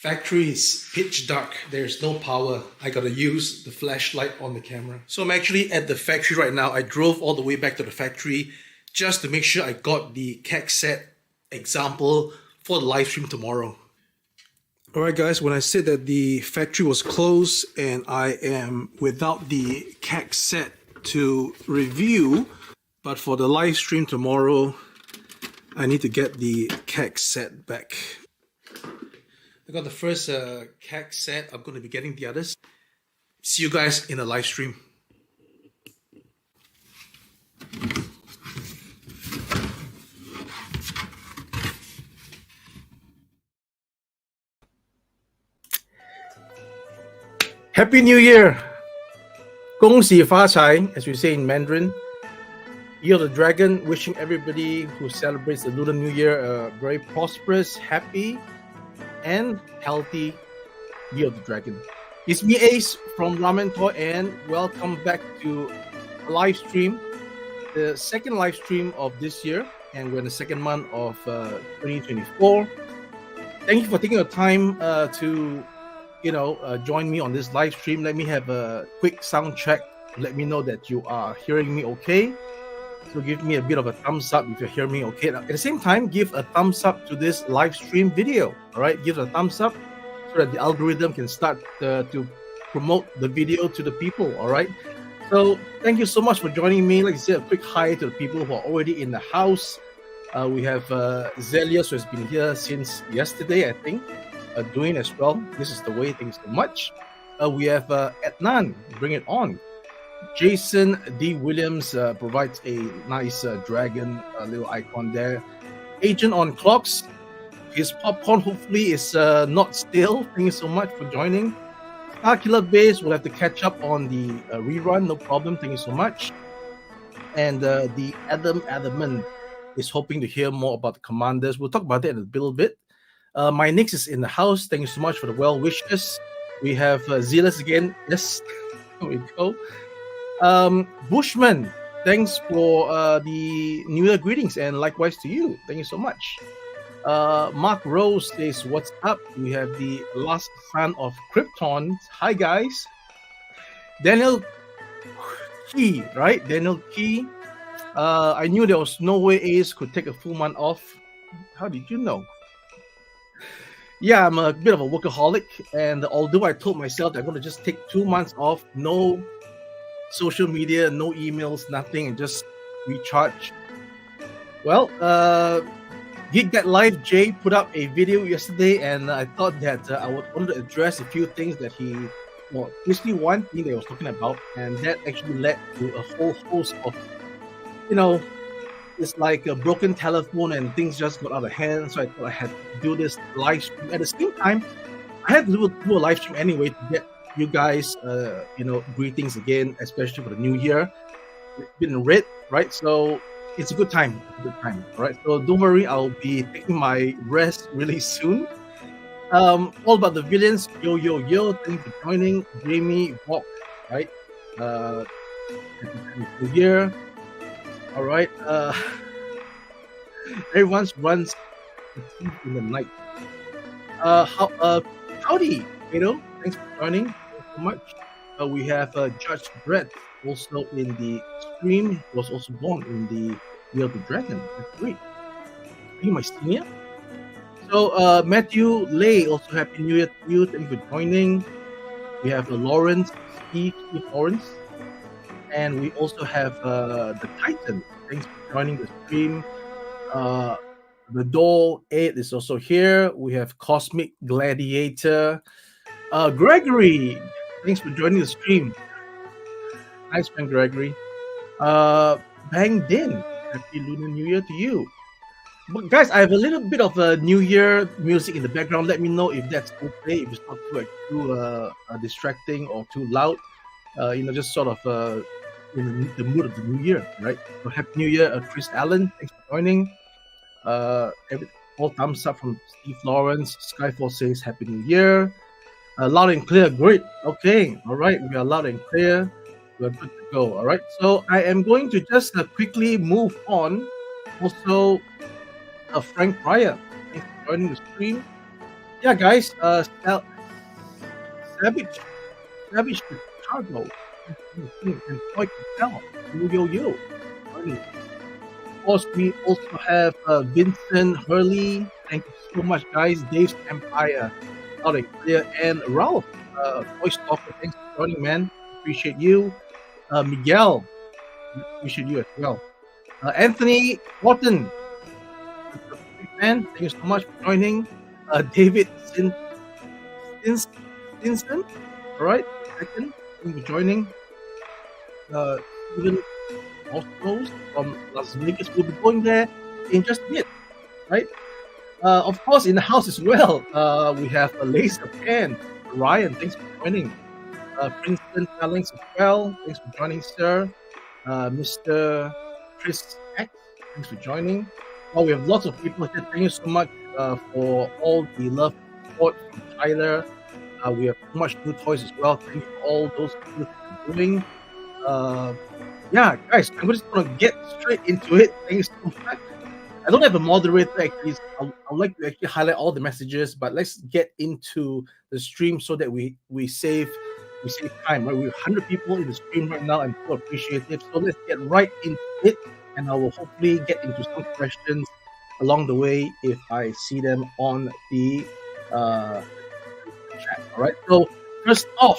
Factory is pitch dark. There's no power. I gotta use the flashlight on the camera. So I'm actually at the factory right now. I drove all the way back to the factory just to make sure I got the keg set example for the live stream tomorrow. Alright guys, when I said that the factory was closed and I am without the keg set to review, but for the live stream tomorrow, I need to get the keg set back. I got the first keg set. I'm going to be getting the others. See you guys in the live stream. Happy New Year! 恭喜发财, as we say in Mandarin. Year of the Dragon, wishing everybody who celebrates the Lunar New Year a very prosperous, happy, and healthy Year of the Dragon. It's me, Ace, from Ramen Toy, and welcome back to a live stream, the second live stream of this year, and we're in the second month of 2024. Thank you for taking the time to, join me on this live stream. Let me have a quick sound check. Let me know that you are hearing me okay. So give me a bit of a thumbs up if you hear me okay. At the same time, give a thumbs up to this live stream video. All right, give a thumbs up so that the algorithm can start to promote the video to the people. All right. So thank you so much for joining me. Like I said, a quick hi to the people who are already in the house. We have Zelius, who has been here since yesterday, I think, doing as well. This is the way. Thank you so much. We have Adnan. Bring it on. Jason D. Williams provides a nice dragon little icon there. Agent on Clocks. His popcorn hopefully is not stale. Thank you so much for joining. Starkiller Base will have to catch up on the rerun. No problem. Thank you so much. And the Adamant is hoping to hear more about the commanders. We'll talk about that in a little bit. My Nix is in the house. Thank you so much for the well wishes. We have Zealous again. Yes, there we go. Bushman, thanks for the New Year greetings, and likewise to you. Thank you so much. Mark Rose says, what's up? We have the last son of Krypton. Hi, guys. Daniel Key, right? Daniel Key. I knew there was no way Ace could take a full month off. How did you know? Yeah, I'm a bit of a workaholic, and although I told myself that I'm going to just take 2 months off, no social media, no emails, nothing, and just recharge. Well, Gig That Live Jay put up a video yesterday, and I thought that I wanted to address a few things that basically one thing that he was talking about, and that actually led to a whole host of, it's like a broken telephone and things just got out of hand. So I thought I had to do this live stream. At the same time, I had to do a live stream anyway to get you guys, greetings again, especially for the new year. It's been red, right? So it's a good time. All right. So don't worry, I'll be taking my rest really soon. All about the villains. Yo. Thanks for joining. Jamie Walk, right? New year. All right. Everyone runs in the night. Howdy, thanks for joining. So much. We have Judge Brett also in the stream. He was also born in the Year of the Dragon. That's great. Are you my senior? So Matthew Lay, also Happy New Year to you. Thank you for joining. We have Lawrence, Steve Lawrence. And we also have the Titan. Thanks for joining the stream. The Doll 8 is also here. We have Cosmic Gladiator. Gregory, thanks for joining the stream. Nice man, Gregory. Bang Din, Happy Lunar New Year to you. But guys, I have a little bit of New Year music in the background. Let me know if that's okay, if it's not too distracting or too loud. Just sort of in the mood of the new year, right? So Happy New Year, Chris Allen. Thanks for joining. All thumbs up from Steve Lawrence. Skyfall says Happy New Year. Loud and clear, great. Okay, all right, we are loud and clear. We're good to go. All right, so I am going to just quickly move on. Also, Frank Pryor, thanks for joining the stream. yeah, guys, Savage, Savage Chicago, and Toy Patel, yo. Joining. Of course, we also have Vincent Hurley. Thank you so much, guys. Dave's Empire, out of Clear, and Ralph, Voice Talker. Thanks for joining, man. Appreciate you. Miguel, appreciate you as well. Anthony Wharton, big fan. Thank you so much for joining. David Stinson, all right. Second, thank you for joining. Stephen Ostos from Las Vegas. We'll be going there in just a bit, right? Of course, in the house as well, we have a laser pen. Ryan, thanks for joining. Princeton Talents as well. Thanks for joining, sir. Mr. Chris X, thanks for joining. Oh, we have lots of people here. Thank you so much for all the love and support from Tyler. We have so much new toys as well. Thank you for all those people for doing. Yeah, guys, I'm just going to get straight into it. Thank you so much. I don't have a moderator actually. I'd like to actually highlight all the messages, but let's get into the stream so that we save time. Right, we're 100 people in the stream right now, and so appreciative. So let's get right into it, and I will hopefully get into some questions along the way if I see them on the chat. All right. So first off,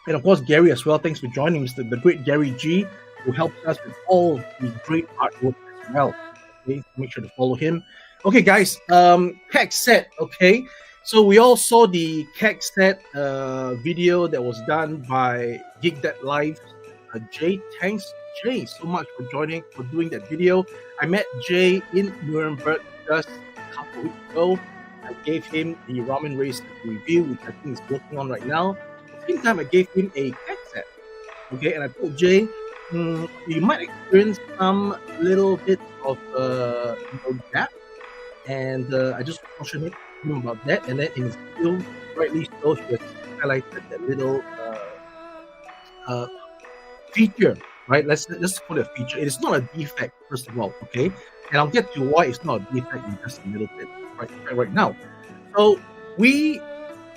and of course Gary as well. Thanks for joining, the great Gary G, who helps us with all the great artwork as well. Okay, make sure to follow him. Okay, guys, keg set. Okay, so we all saw the keg set video that was done by Gig That Live. Jay, thanks Jay so much for doing that video. I met Jay in Nuremberg just a couple weeks ago. I gave him the Ramen Racer review, which I think he's working on right now. At the same time, I gave him a keg set. Okay, and I told Jay, you might experience some little bit of gap, and I just cautioned him about that. And then in his video, rightly so, he has highlighted that little feature, right? Let's call it a feature. It is not a defect, first of all, okay? And I'll get to why it's not a defect in just a little bit right now. So we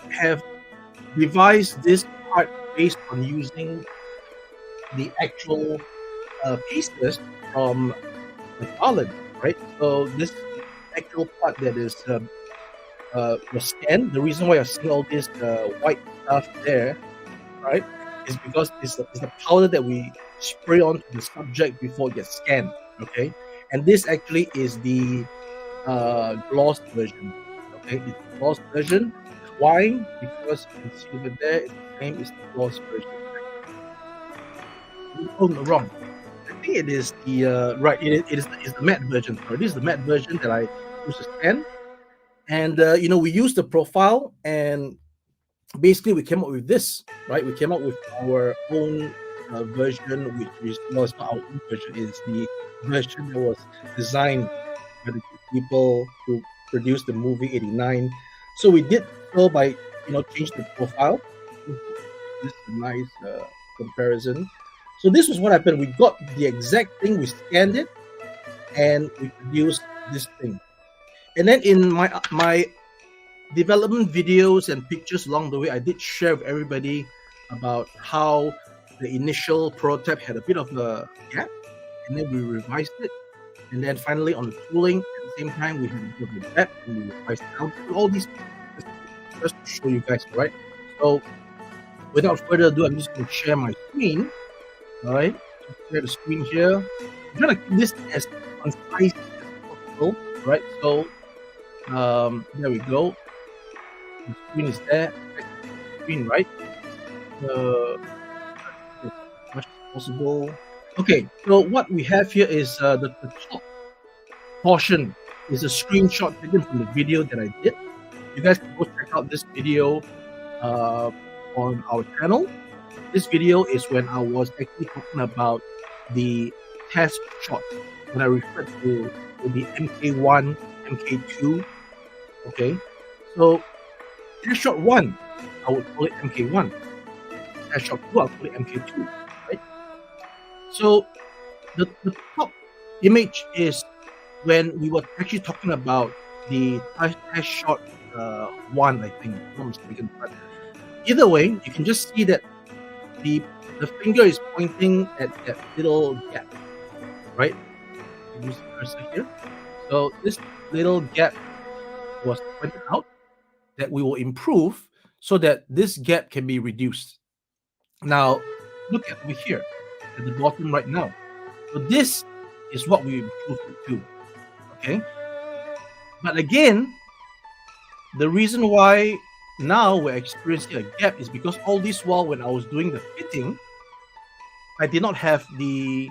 have devised this part based on using the actual pieces from the garland, right? So this actual part that is was scanned. The reason why you're seeing all this white stuff there, right, is because it's the powder that we spray onto the subject before it gets scanned. Okay, and this actually is the gloss version. Okay, it's the gloss version. Why? Because you can see over there, it's the same as the gloss version. Oh no, wrong. I think it is the right. It is the matte version. Sorry, this is the matte version that I use to scan. And we used the profile, and basically we came up with this. Right, we came up with our own version, which is it's not our own version. It's the version that was designed by the people who produced the movie '89. So we did so by change the profile. This is a nice comparison. So this was what happened. We got the exact thing, we scanned it, and we produced this thing. And then in my development videos and pictures along the way, I did share with everybody about how the initial prototype had a bit of a gap, and then we revised it. And then finally on the tooling, at the same time, we had a bit of a gap, and we revised it out. All these just to show you guys, right? So without further ado, I'm just going to share my screen. All right, share the screen here. I'm trying to keep this as concise as possible, right? So there we go. The screen is there. Screen, right? As much as possible. Okay, so what we have here is the top portion is a screenshot taken from the video that I did. You guys can go check out this video on our channel. This video is when I was actually talking about the test shot, when I referred to the MK1, MK2. Okay, so test shot 1, I would call it MK1. Test shot 2, I'll call it MK2. Right? So the top image is when we were actually talking about the test shot one, I think, if I'm not mistaken. But either way, you can just see that the finger is pointing at that little gap, right? Use the cursor here. So this little gap was pointed out that we will improve so that this gap can be reduced. Now, look at over here at the bottom right now. So this is what we improved it to, okay? But again, the reason why now we're experiencing a gap is because all this while when I was doing the fitting, I did not have the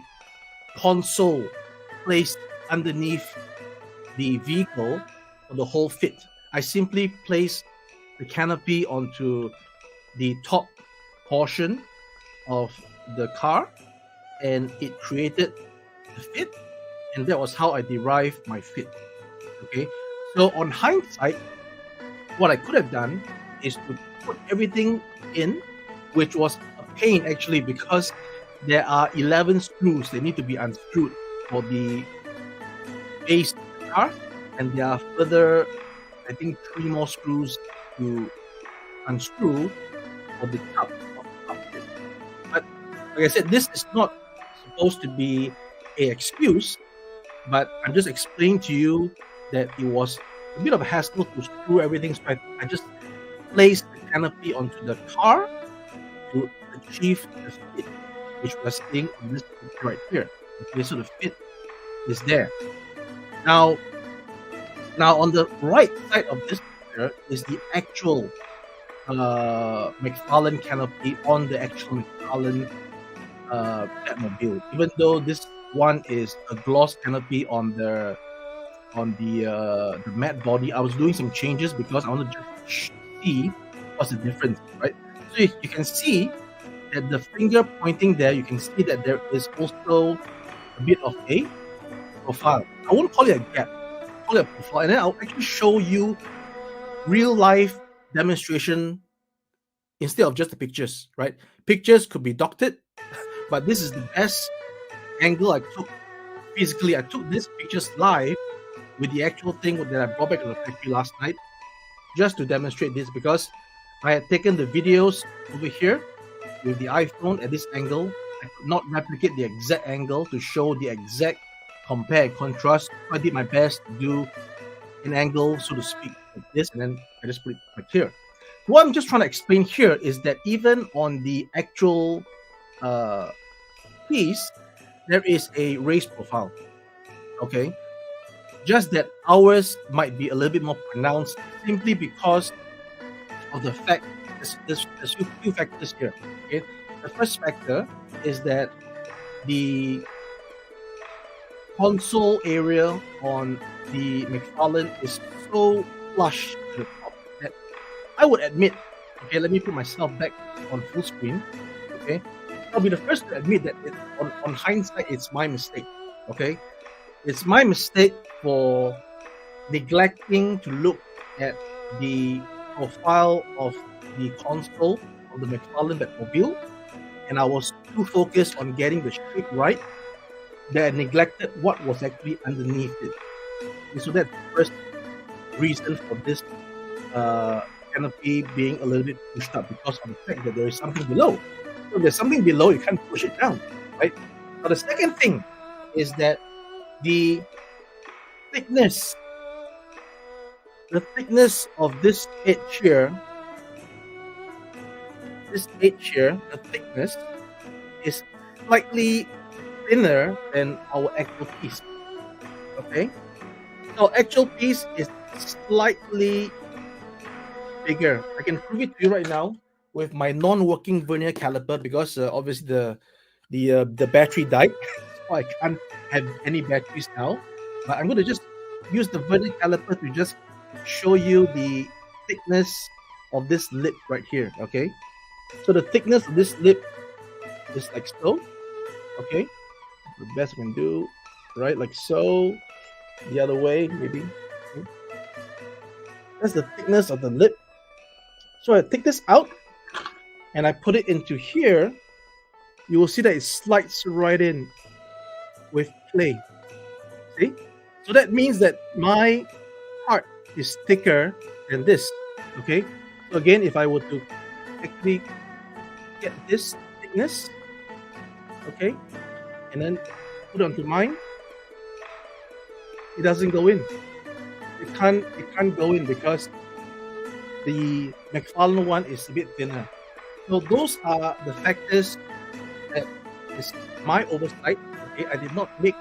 console placed underneath the vehicle for the whole fit. I simply placed the canopy onto the top portion of the car, and it created the fit, and that was how I derived my fit. Okay, so on hindsight, what I could have done is to put everything in, which was a pain actually, because there are 11 screws that need to be unscrewed for the base of the car, and there are further, I think, 3 more screws to unscrew for the top of the cockpit. But like I said, this is not supposed to be an excuse, but I'm just explaining to you that it was a bit of a hassle to screw everything, so I just placed the canopy onto the car to achieve the fit, which we're seeing on this picture right here. Okay, so the fit is there. Now on the right side of this picture is the actual McFarlane canopy on the actual McFarlane Batmobile. Even though this one is a gloss canopy on the matte body, I was doing some changes because I wanted to just see what's the difference, right? So you can see that the finger pointing there, you can see that there is also a bit of a profile. I won't call it a gap, I'll call it a profile, and then I'll actually show you real life demonstration instead of just the pictures, right? Pictures could be doctored, but this is the best angle I took physically. I took these pictures live with the actual thing that I brought back to the factory last night just to demonstrate this, because I had taken the videos over here with the iPhone at this angle. I could not replicate the exact angle to show the exact compare and contrast. So I did my best to do an angle, so to speak, like this, and then I just put it right here. What I'm just trying to explain here is that even on the actual piece, there is a raised profile, okay? Just that ours might be a little bit more pronounced simply because of the fact there's a few factors here. Okay, the first factor is that the console area on the McFarlane is so flush to the top that I would admit, okay, let me put myself back on full screen. Okay, I'll be the first to admit that on hindsight, it's my mistake. Okay, it's my mistake for neglecting to look at the profile of the console of the McFarlane Batmobile, and I was too focused on getting the shape right that I neglected what was actually underneath it. And so that's the first reason for this canopy being a little bit pushed up, because of the fact that there is something below. So if there's something below, you can't push it down, right? Now the second thing is that the thickness of this edge here, the thickness is slightly thinner than our actual piece. Okay, so actual piece is slightly bigger. I can prove it to you right now with my non-working vernier caliper, because obviously the battery died, so I can't have any batteries now. But I'm going to just use the vernier caliper to just show you the thickness of this lip right here. Okay, so the thickness of this lip is like so. Okay, the best I can do, right, like so. The other way, maybe. Okay. That's the thickness of the lip. So I take this out and I put it into here. You will see that it slides right in with play. See? So that means that my part is thicker than this. Okay, so again, if I were to actually get this thickness, okay, and then put it onto mine, it doesn't go in. It can't go in because the McFarlane one is a bit thinner. So those are the factors that is my oversight. Okay, I did not make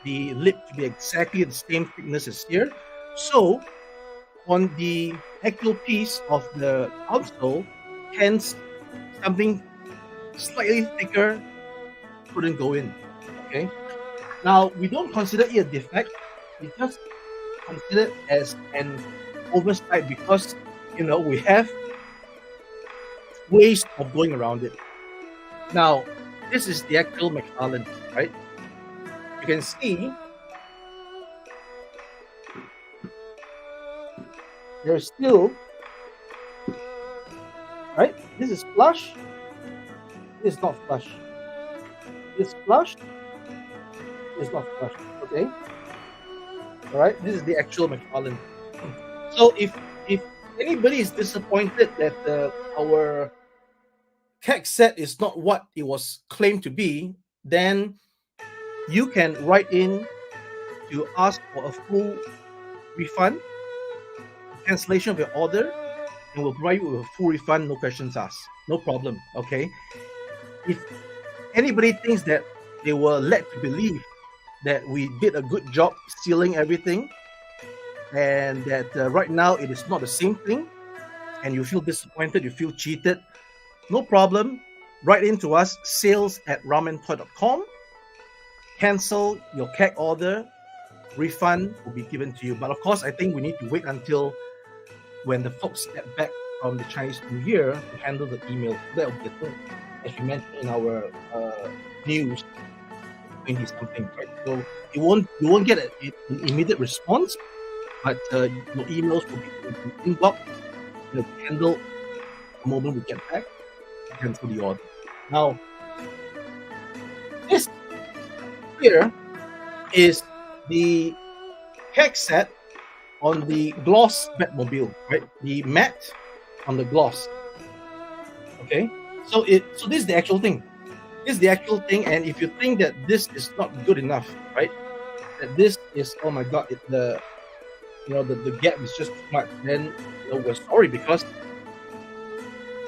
the lip to be exactly the same thickness as here. So on the actual piece of the console, hence something slightly thicker couldn't go in. Okay. Now we don't consider it a defect. We just consider it as an oversight because we have ways of going around it. Now this is the actual McFarlane, right? You can see there's still, right? This is flush. This is not flush. This flush. This is not flush. Okay. All right. This is the actual McFarlane. So if anybody is disappointed that our keg set is not what it was claimed to be, then you can write in to ask for a full refund, cancellation of your order, and we'll provide you with a full refund, no questions asked, no problem. Okay. If anybody thinks that they were led to believe that we did a good job sealing everything, and that right now it is not the same thing, and you feel disappointed, you feel cheated, no problem. Write in to us, sales@ramentoy.com. Cancel your keg order, refund will be given to you. But of course, I think we need to wait until when the folks get back from the Chinese New Year to handle the email. That will be a thing, as we mentioned in our news, 20 something, right? So you won't get an immediate response, but your emails will be in inbox, handle the moment we get back to cancel the order. Now, this here is the keg set on the gloss Batmobile, right? The matte on the gloss. Okay, so this is the actual thing. This is the actual thing, and if you think that this is not good enough, right? That this is, oh my god, the gap is just too much, then we're sorry, because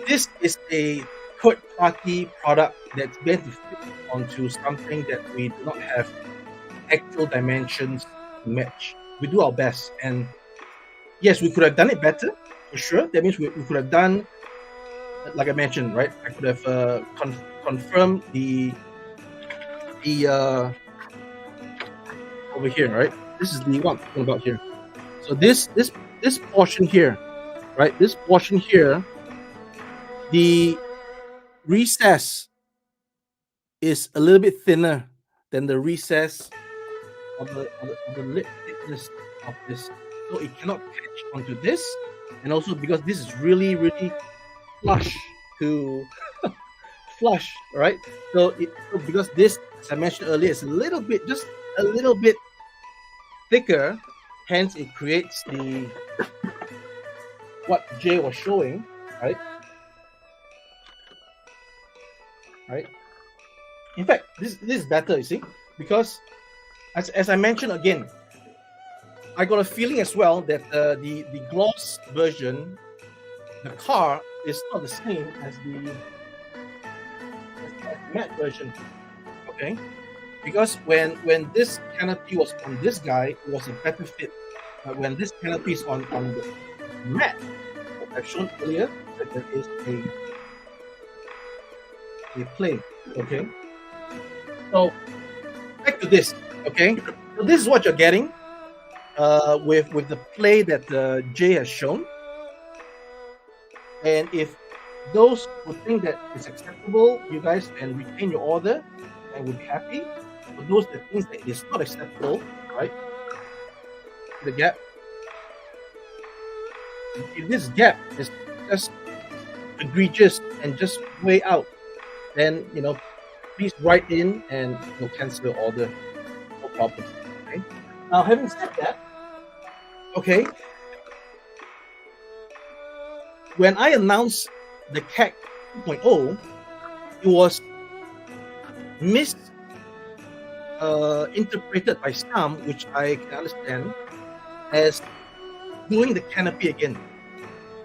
this is a third-party product that's meant to fit onto something that we do not have actual dimensions to match. We do our best, and yes, we could have done it better, for sure. That means we could have done, like I mentioned, right? I could have confirmed the over here, right? This is the one talking about here. So this portion here, right? This portion here, the recess is a little bit thinner than the recess of the lip thickness of this, so it cannot catch onto this, and also because this is really flush to flush, right? So because this, as I mentioned earlier, is just a little bit thicker, hence it creates the what Jay was showing, right? Right. In fact, this is better, you see, because as I mentioned again, I got a feeling as well that the gloss version, the car is not the same as the matte version. Okay, because when this canopy was on this guy, it was a better fit. But when this canopy is on the matte, what I've shown earlier, that there is a play. Okay, so back to this. Okay, so this is what you're getting with the play that Jay has shown. And if those who think that it's acceptable, you guys can retain your order and we'll be happy. For those that think that it's not acceptable, right? The gap. If this gap is just egregious and just way out, then please write in and we'll cancel your order. No problem. Okay. Now, having said that, okay, when I announced the CAC 2.0, it was misinterpreted by some, which I can understand, as doing the canopy again.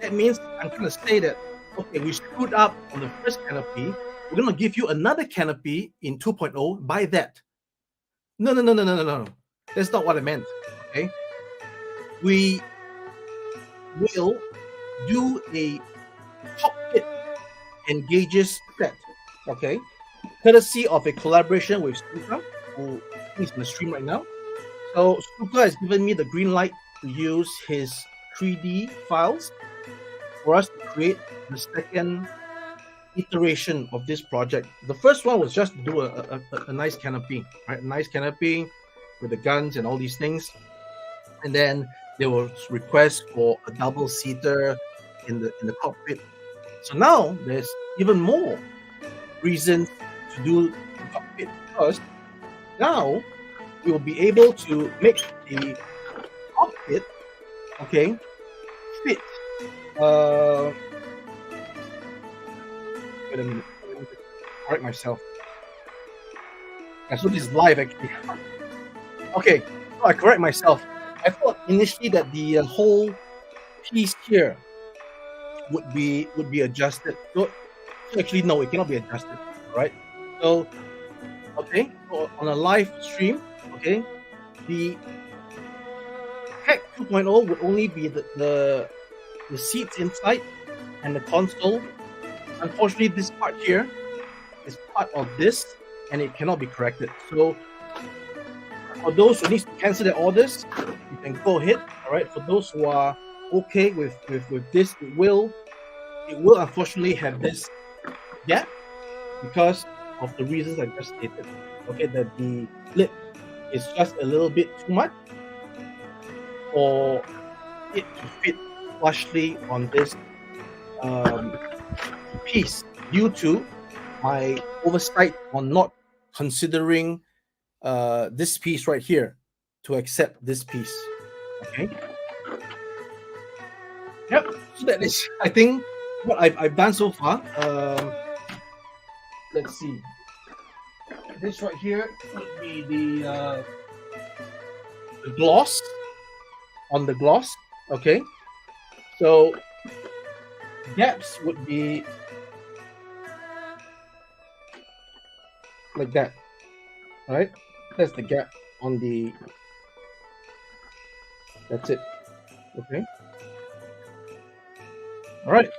That means I'm trying to say that, okay, we screwed up on the first canopy. We're going to give you another canopy in 2.0. Buy that. No. That's not what I meant. Okay. We will do a cockpit engages set. Okay. Courtesy of a collaboration with Stuka, who is in the stream right now. So Stuka has given me the green light to use his 3D files for us to create the second iteration of this project. The first one was just to do a nice canopy, right? A nice canopy with the guns and all these things. And then there was requests for a double seater in the cockpit. So now there's even more reasons to do the cockpit because now we will be able to make the cockpit, okay, fit. Wait a minute. Let me correct myself. Yeah, so this is live actually. Okay, so I correct myself. I thought initially that the whole piece here would be adjusted. So actually no, it cannot be adjusted. All right. So okay, so on a live stream, okay, the Hack 2.0 would only be the seats inside and the console. Unfortunately, this part here is part of this, and it cannot be corrected. So for those who need to cancel their orders, you can go ahead. All right. For those who are okay with this, it will unfortunately have this gap because of the reasons I just stated. Okay, that the lip is just a little bit too much for it to fit flushly on this piece due to my oversight on not considering this piece right here to accept this piece. Okay. Yep. So that is, I think, what I've done so far. Let's see. This right here would be the gloss on the gloss. Okay. So gaps would be like that. All right. That's the gap on the. That's it. Okay. All right.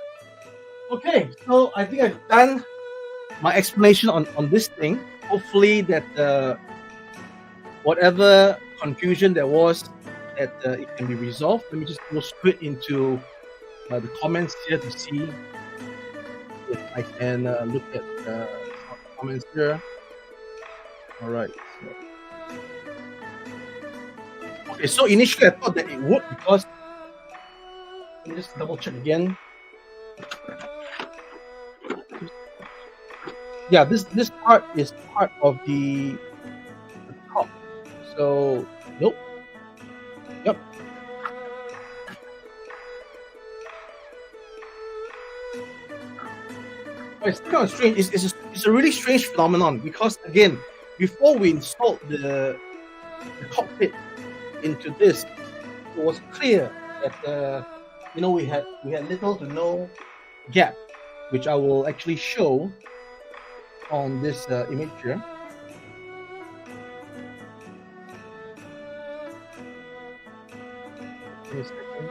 Okay. So I think I've done my explanation on this thing. Hopefully that whatever confusion there was, that it can be resolved. Let me just go straight into the comments here to see if I can look at some comments here. All right. Okay, so initially I thought that it would because let me just double check again. Yeah, this part is part of the top. So nope. Yep. It's kind of strange. It's a really strange phenomenon because again, before we installed the cockpit into this, it was clear that we had little to no gap, which I will actually show on this image here. Give me a second.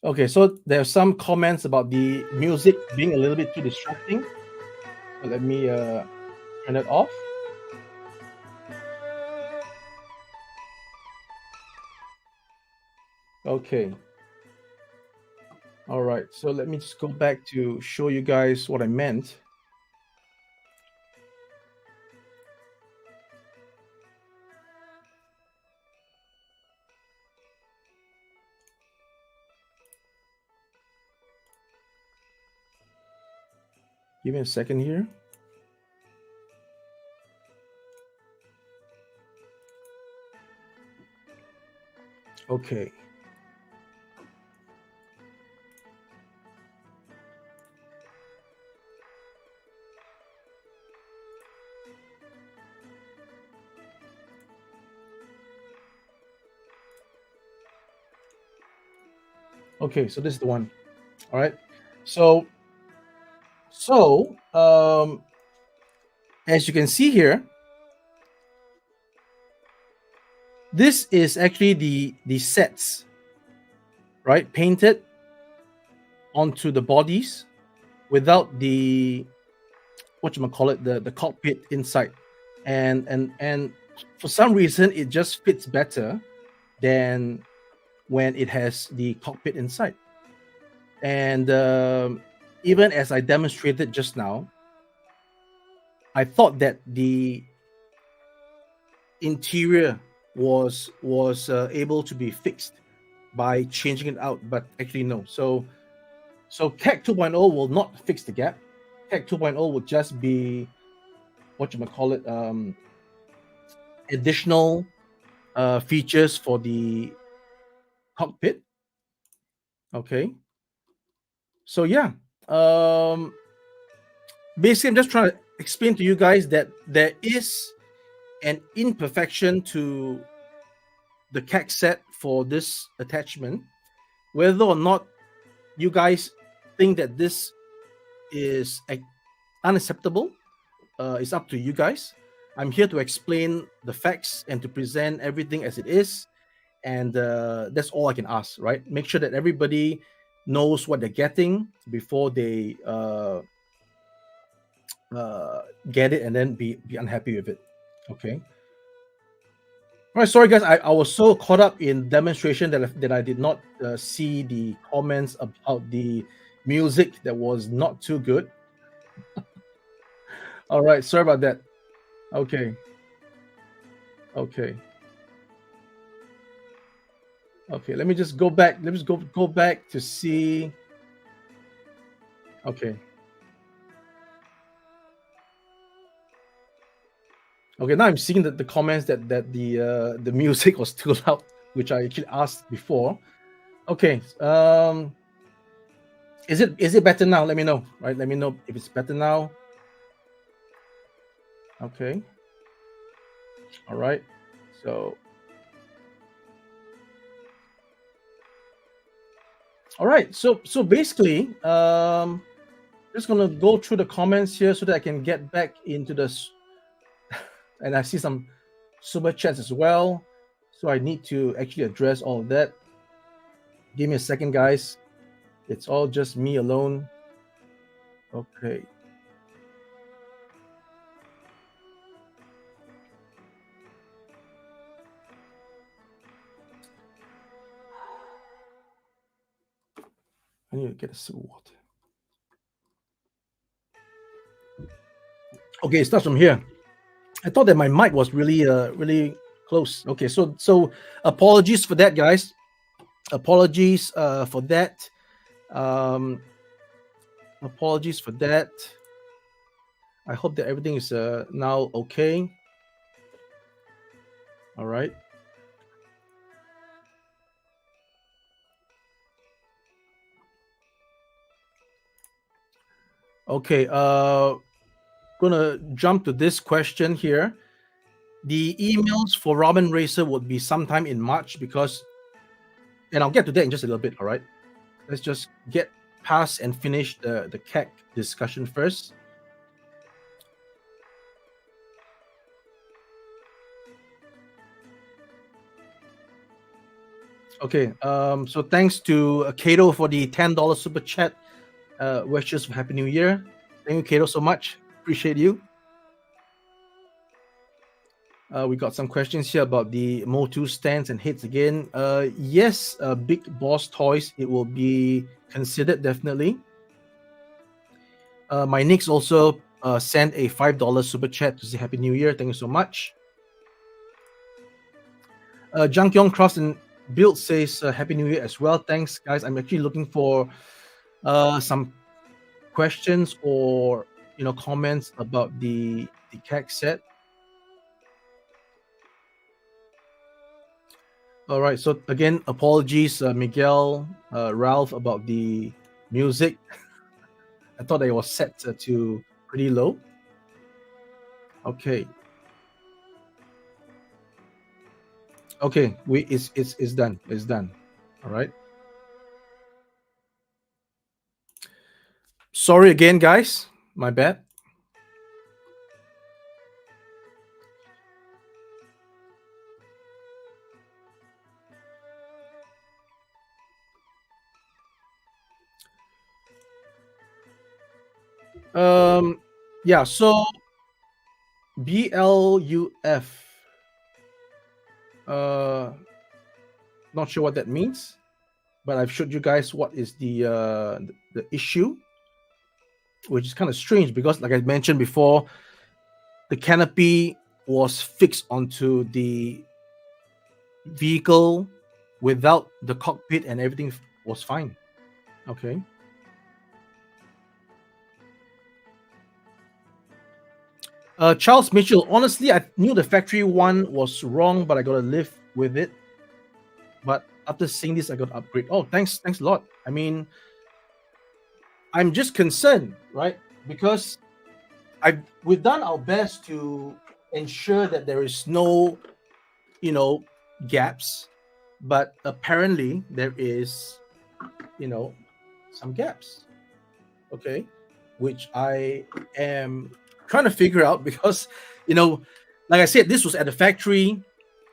Okay, so there are some comments about the music being a little bit too distracting. So let me turn it off. Okay. All right, so let me just go back to show you guys what I meant. Give me a second here. Okay. Okay, so this is the one. All right. So as you can see here, this is actually the sets, right? Painted onto the bodies without the the cockpit inside, and for some reason it just fits better than when it has the cockpit inside. And even as I demonstrated just now, I thought that the interior was able to be fixed by changing it out, but actually no. So CAC 2.0 will not fix the gap. CAC 2.0 will just be additional features for the cockpit. Okay. So yeah, basically I'm just trying to explain to you guys that there is an imperfection to the CAC set for this attachment. Whether or not you guys think that this is unacceptable, it's up to you guys. I'm here to explain the facts and to present everything as it is, and that's all I can ask, right? Make sure that everybody knows what they're getting before they get it and then be unhappy with it. Okay. All right, sorry guys, I was so caught up in demonstration that I did not see the comments about the music that was not too good. All right, sorry about that. Okay. Okay. Okay, let me just go back. Let me just go back to see. Okay. Okay, now I'm seeing the comments that the music was too loud, which I actually asked before. Okay. Is it better now? Let me know. Right? Let me know if it's better now. Okay. All right. So all right. So basically, just gonna go through the comments here so that I can get back into this. And I see some super chats as well. So I need to actually address all of that. Give me a second, guys. It's all just me alone. Okay. I need to get a sip of water. Okay, it starts from here. I thought that my mic was really close. Okay, so apologies for that, guys. Apologies for that. Apologies for that. I hope that everything is now okay. All right. Okay. Gonna jump to this question here. The emails for Ramen Racer would be sometime in March because, and I'll get to that in just a little bit. All right. Let's just get past and finish the CAC discussion first. Okay. So thanks to Kato for the $10 super chat. Wishes for Happy New Year. Thank you, Kato, so much. Appreciate you. We got some questions here about the Motu stands and heads again. Yes, Big Boss Toys, it will be considered definitely. My Nix also sent a $5 super chat to say Happy New Year. Thank you so much. Jang Kyong Cross and Build says Happy New Year as well. Thanks, guys. I'm actually looking for some questions or comments about the CAC set. All right. So again, apologies, Miguel, Ralph, about the music. I thought it was set to pretty low. Okay. Okay. It's done. It's done. All right. Sorry again, guys. My bad. Yeah. So BLUF. Uh, not sure what that means, but I've showed you guys what is the issue, which is kind of strange because, like I mentioned before, the canopy was fixed onto the vehicle without the cockpit, and everything was fine. Okay. Charles Mitchell. Honestly, I knew the factory one was wrong, but I got to live with it. But after seeing this, I got to upgrade. Oh, thanks a lot. I mean, I'm just concerned, right? Because we've done our best to ensure that there is no, you know, gaps, but apparently there is, you know, some gaps. Okay, which I am trying to figure out because, like I said, this was at the factory.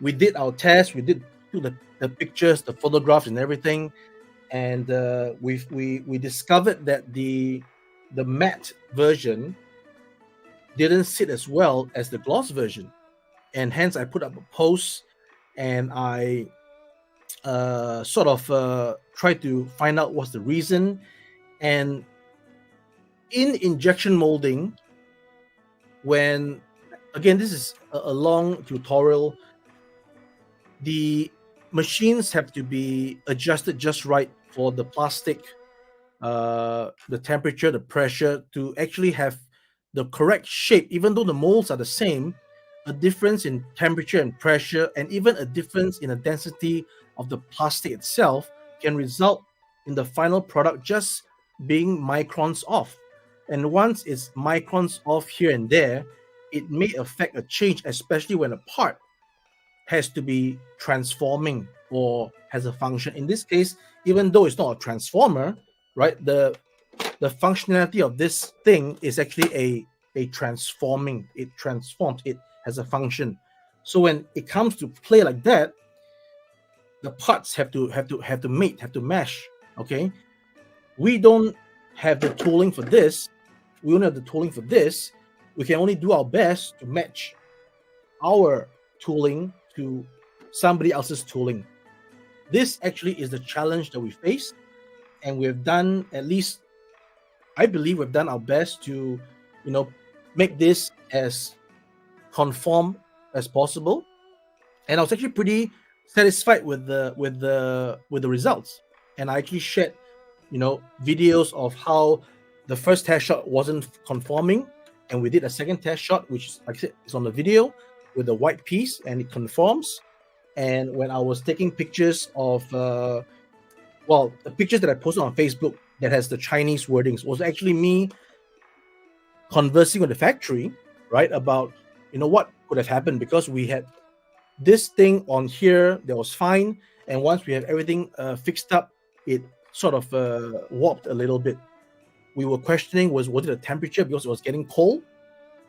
We did our test. We did do the pictures, the photographs, and everything, and we discovered that the matte version didn't sit as well as the gloss version, and hence I put up a post and I sort of tried to find out what's the reason. And in injection molding, when again, this is a long tutorial, the machines have to be adjusted just right for the plastic, the temperature, the pressure to actually have the correct shape. Even though the molds are the same, a difference in temperature and pressure, and even a difference in the density of the plastic itself can result in the final product just being microns off. And once it's microns off here and there, it may affect a change, especially when a part has to be transforming or has a function. In this case, even though it's not a transformer, right? The functionality of this thing is actually a transforming. It transforms. It has a function. So when it comes to play like that, the parts have to mate, have to mesh. Okay, we don't have the tooling for this. We don't have the tooling for this. We can only do our best to match our tooling to somebody else's tooling. This actually is the challenge that we face, and we've done, at least I believe we've done our best to, make this as conform as possible. And I was actually pretty satisfied with the results. And I actually shared, videos of how the first test shot wasn't conforming, and we did a second test shot, which, like I said, is on the video with the white piece, and it conforms. And when I was taking pictures of, the pictures that I posted on Facebook that has the Chinese wordings was actually me conversing with the factory, right, about what could have happened, because we had this thing on here that was fine, and once we have everything fixed up, it sort of warped a little bit. We were questioning, was it a temperature because it was getting cold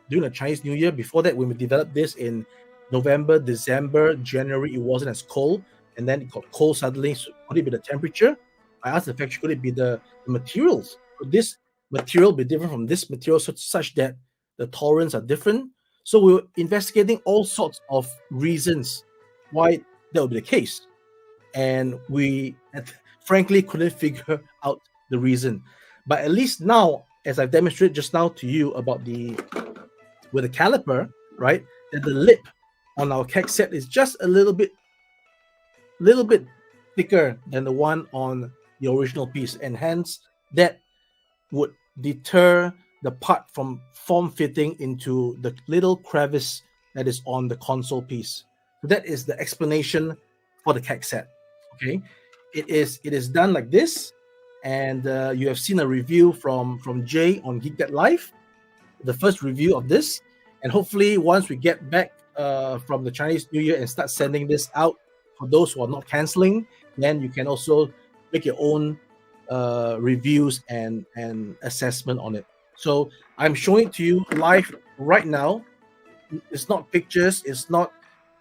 during the Chinese New Year? Before that, when we developed this in November, December, January, it wasn't as cold, and then it got cold suddenly. So could it be the temperature? I asked the factory, could it be the materials? Could this material be different from this material such that the tolerance are different? So we were investigating all sorts of reasons why that would be the case, and we frankly couldn't figure out the reason. But at least now, as I've demonstrated just now to you about with the caliper, right, that the lip on our keg set is just a little bit thicker than the one on the original piece, and hence that would deter the part from form fitting into the little crevice that is on the console piece. So that is the explanation for the keg set. Okay, it is done like this, and you have seen a review from Jay on Geek That Life, the first review of this, and hopefully once we get back from the Chinese New Year and start sending this out for those who are not canceling, then you can also make your own reviews and assessment on it. So I'm showing it to you live right now. It's not pictures, it's not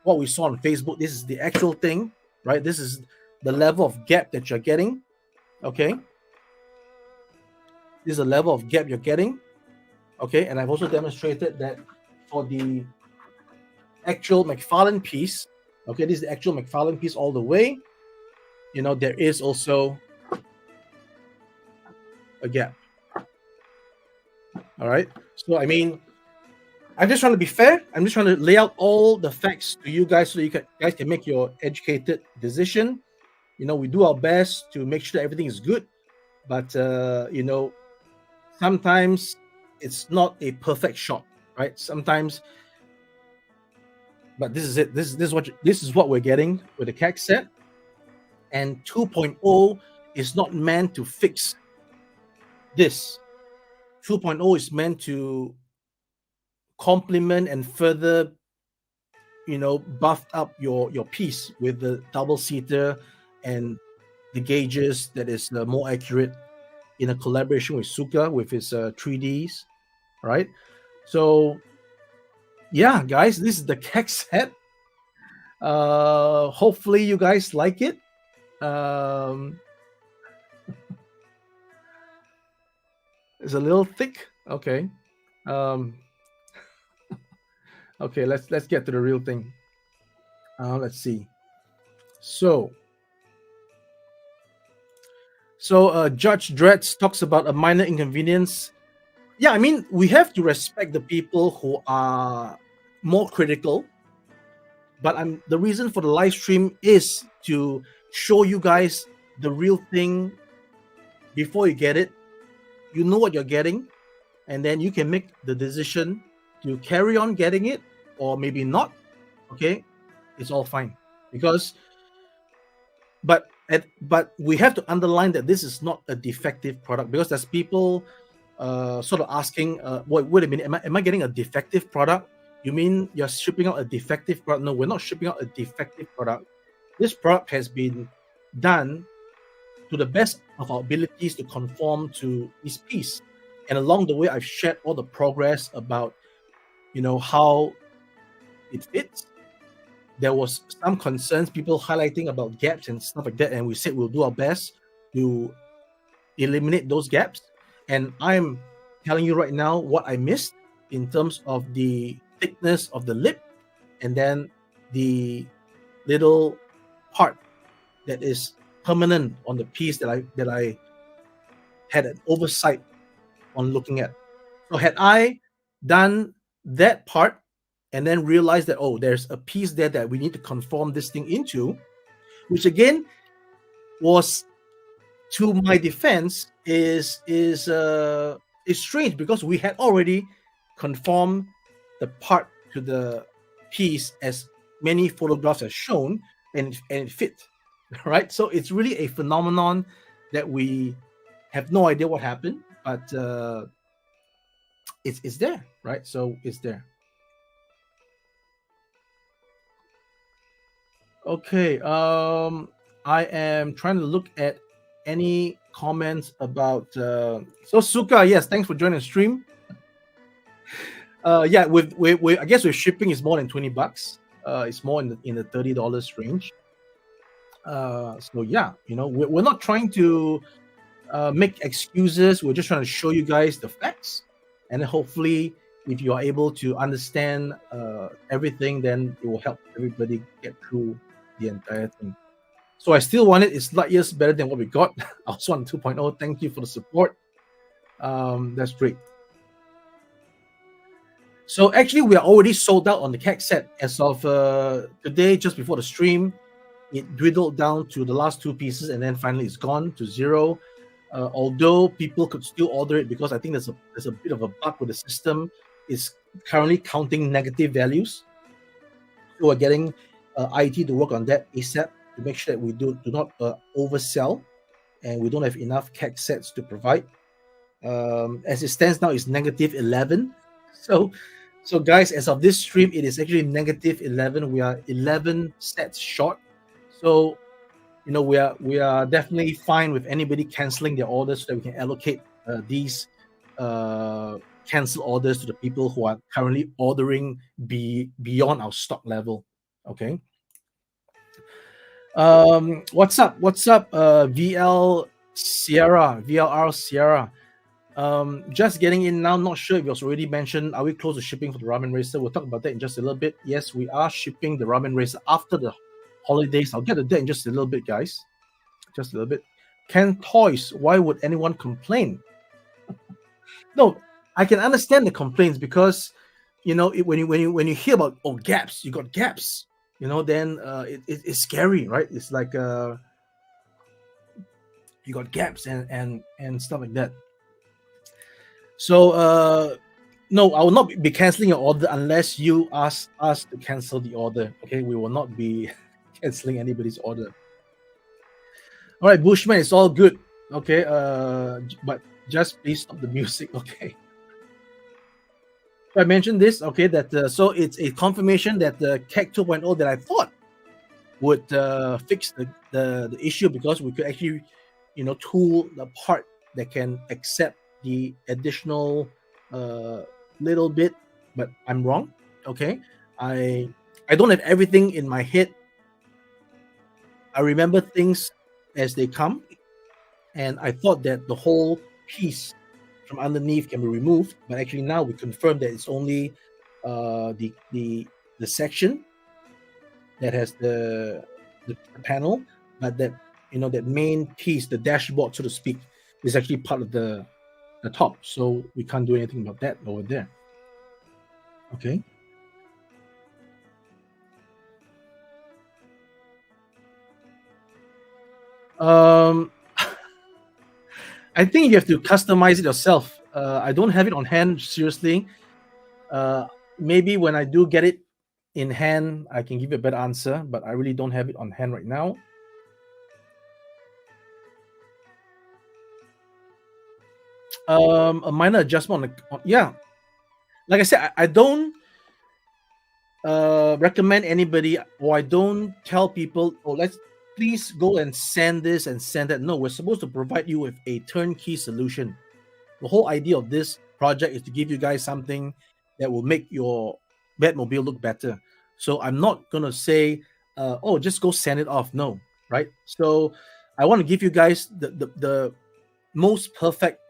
what we saw on Facebook. This is the actual thing, right? This is the level of gap that you're getting. Okay, this is the level of gap you're getting. Okay, and I've also demonstrated that for the actual McFarlane piece. Okay, this is the actual McFarlane piece all the way. You know, there is also a gap. All right, so I mean, I'm just trying to be fair. I'm just trying to lay out all the facts to you guys so you guys can make your educated decision. You know, we do our best to make sure that everything is good, but you know, sometimes it's not a perfect shot, right? Sometimes, but this is it. This is what we're getting with the keg set, and 2.0 is not meant to fix this. 2.0 is meant to complement and further, you know, buff up your piece with the double seater and the gauges that is more accurate in a collaboration with Suka with his 3Ds, right? So yeah, guys, this is the keg set. Hopefully you guys like it. It's a little thick. Okay. Okay, let's get to the real thing. Let's see. So Judge Dretz talks about a minor inconvenience. Yeah, I mean, we have to respect the people who are more critical. But the reason for the live stream is to show you guys the real thing before you get it. You know what you're getting, and then you can make the decision to carry on getting it or maybe not. Okay, it's all fine but we have to underline that this is not a defective product, because there's people sort of asking, wait a minute, am I getting a defective product? You mean you're shipping out a defective product? No, we're not shipping out a defective product. This product has been done to the best of our abilities to conform to this piece. And along the way, I've shared all the progress about, you know, how it fits. There was some concerns, people highlighting about gaps and stuff like that, and we said we'll do our best to eliminate those gaps. And I'm telling you right now what I missed in terms of the thickness of the lip, and then the little part that is permanent on the piece that I had an oversight on looking at. So had I done that part and then realized that, oh, there's a piece there that we need to conform this thing into, which again was, to my defense, is strange, because we had already conformed the part to the piece as many photographs have shown, and it fit, right? So it's really a phenomenon that we have no idea what happened, but it's there, right? So it's there. Okay, I am trying to look at any comments about so Suka, yes, thanks for joining the stream. Yeah, with I guess with shipping is more than $20. It's more in the $30 range. So yeah, you know, we're not trying to make excuses. We're just trying to show you guys the facts, and then hopefully, if you are able to understand everything, then it will help everybody get through the entire thing. So I still want it. It's light years better than what we got. I also want 2.0. Thank you for the support. That's great. So actually, we are already sold out on the keg set as of today, just before the stream. It dwindled down to the last two pieces, and then finally it's gone to zero. Although people could still order it, because I think there's a bit of a bug with the system. It's currently counting negative values. So we're getting IT to work on that ASAP. to make sure that we do not oversell, and we don't have enough keg sets to provide. As it stands now, it's -11. So guys, as of this stream, it is actually -11. We are 11 sets short. So we are definitely fine with anybody canceling their orders so that we can allocate these cancel orders to the people who are currently ordering beyond our stock level. Okay. What's up? VLR Sierra. Just getting in now. Not sure if it was already mentioned. Are we close to shipping for the Ramen Racer? We'll talk about that in just a little bit. Yes, we are shipping the Ramen Racer after the holidays. I'll get to that in just a little bit, guys. Just a little bit. Can toys? Why would anyone complain? No, I can understand the complaints because when you hear about gaps, you got gaps. Then it's scary, right? It's like you got gaps and stuff like that. So no, I will not be canceling your order unless you ask us to cancel the order. Okay, we will not be canceling anybody's order. All right, Bushman, it's all good. Okay, but just please stop the music. Okay. I mentioned this. Okay, that so it's a confirmation that the KEG 2.0 that I thought would fix the issue, because we could actually tool the part that can accept the additional little bit, but I'm wrong. Okay, I don't have everything in my head. I remember things as they come, and I thought that the whole piece from underneath can be removed, but actually now we confirm that it's only the section that has the panel, but that that main piece, the dashboard, so to speak, is actually part of the top, so we can't do anything about that over there. Okay. I think you have to customize it yourself. I don't have it on hand, seriously. Maybe when I do get it in hand, I can give you a better answer, but I really don't have it on hand right now. A minor adjustment yeah. Like I said, I don't recommend anybody, or I don't tell people, let's please go and send this and send that. No, we're supposed to provide you with a turnkey solution. The whole idea of this project is to give you guys something that will make your Batmobile look better. So I'm not gonna say, just go send it off. No, right? So I want to give you guys the most perfect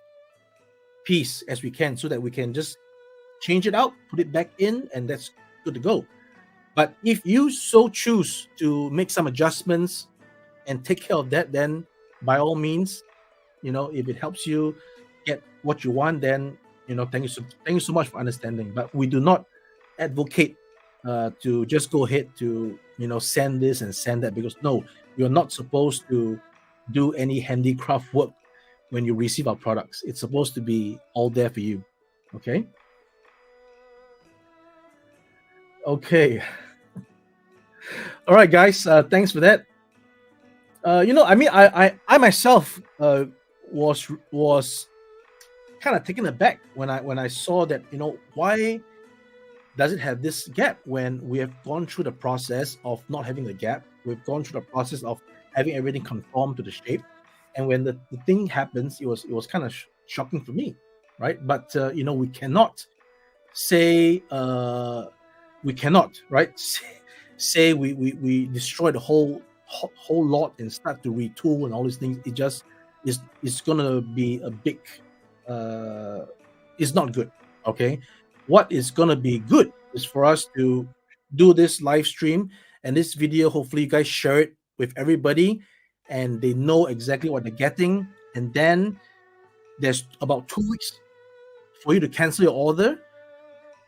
piece as we can, so that we can just change it out, put it back in, and that's good to go. But if you so choose to make some adjustments and take care of that, then by all means, if it helps you get what you want, then thank you so much for understanding. But we do not advocate to just go ahead to send this and send that, because no, you're not supposed to do any handicraft work when you receive our products. It's supposed to be all there for you. Okay. All right, guys, thanks for that. I myself was kind of taken aback when I saw that, why does it have this gap when we have gone through the process of not having the gap? We've gone through the process of having everything conform to the shape, and when the thing happens, it was kind of shocking for me, right? But we cannot say say we destroy the whole lot and start to retool and all these things. It just is gonna be a big it's not good. Okay, what is gonna be good is for us to do this live stream and this video. Hopefully you guys share it with everybody and they know exactly what they're getting, and then there's about 2 weeks for you to cancel your order.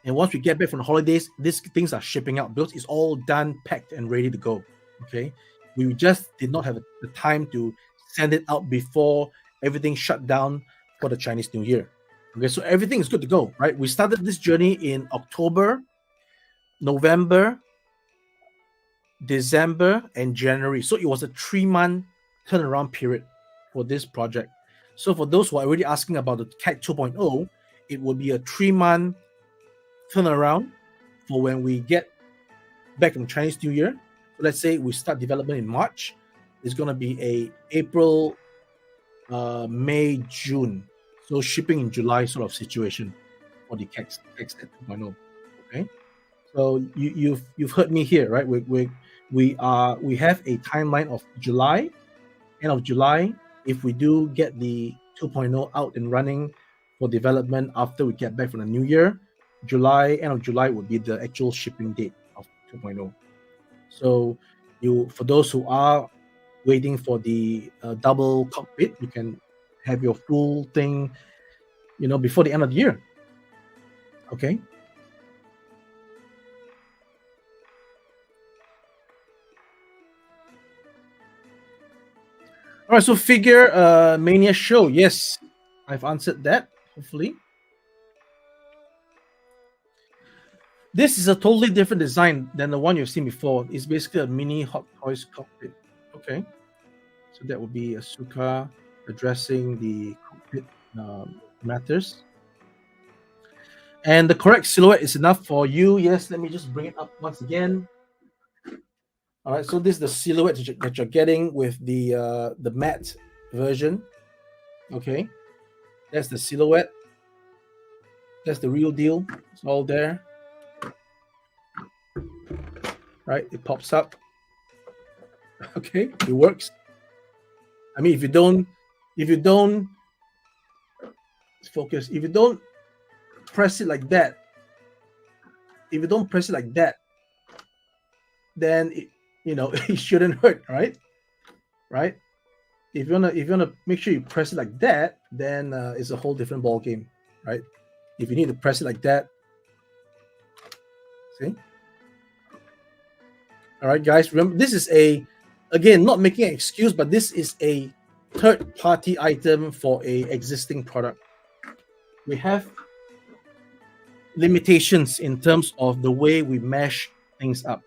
And once we get back from the holidays, these things are shipping out because it's all done, packed, and ready to go. Okay, we just did not have the time to send it out before everything shut down for the Chinese New Year. Okay, so everything is good to go, right? We started this journey in October, November, December, and January. So it was a 3-month turnaround period for this project. So for those who are already asking about the CAT 2.0, it will be a 3-month turnaround for when we get back from Chinese New Year. So let's say we start development in March. It's going to be a April, May, June. So shipping in July sort of situation for the CAT 2.0. Okay. So you've heard me here, right? We have a timeline of July, end of July. If we do get the 2.0 out and running for development after we get back from the New Year, end of July would be the actual shipping date of 2.0. So for those who are waiting for the double cockpit, you can have your full thing, before the end of the year. Okay. All right, so figure mania show. Yes, I've answered that. Hopefully, this is a totally different design than the one you've seen before. It's basically a mini Hot Toys cockpit. Okay, so that would be Asuka addressing the cockpit matters. And the correct silhouette is enough for you. Yes, let me just bring it up once again. All right, so this is the silhouette that you're getting with the matte version. Okay, that's the silhouette. That's the real deal. It's all there. Right, it pops up. Okay, it works. I mean, if you don't focus, if you don't press it like that, then it shouldn't hurt, right? Right? If you wanna make sure you press it like that, then it's a whole different ball game, right? If you need to press it like that, see. All right, guys. Remember, this is again, not making an excuse, but this is a third-party item for a existing product. We have limitations in terms of the way we mesh things up.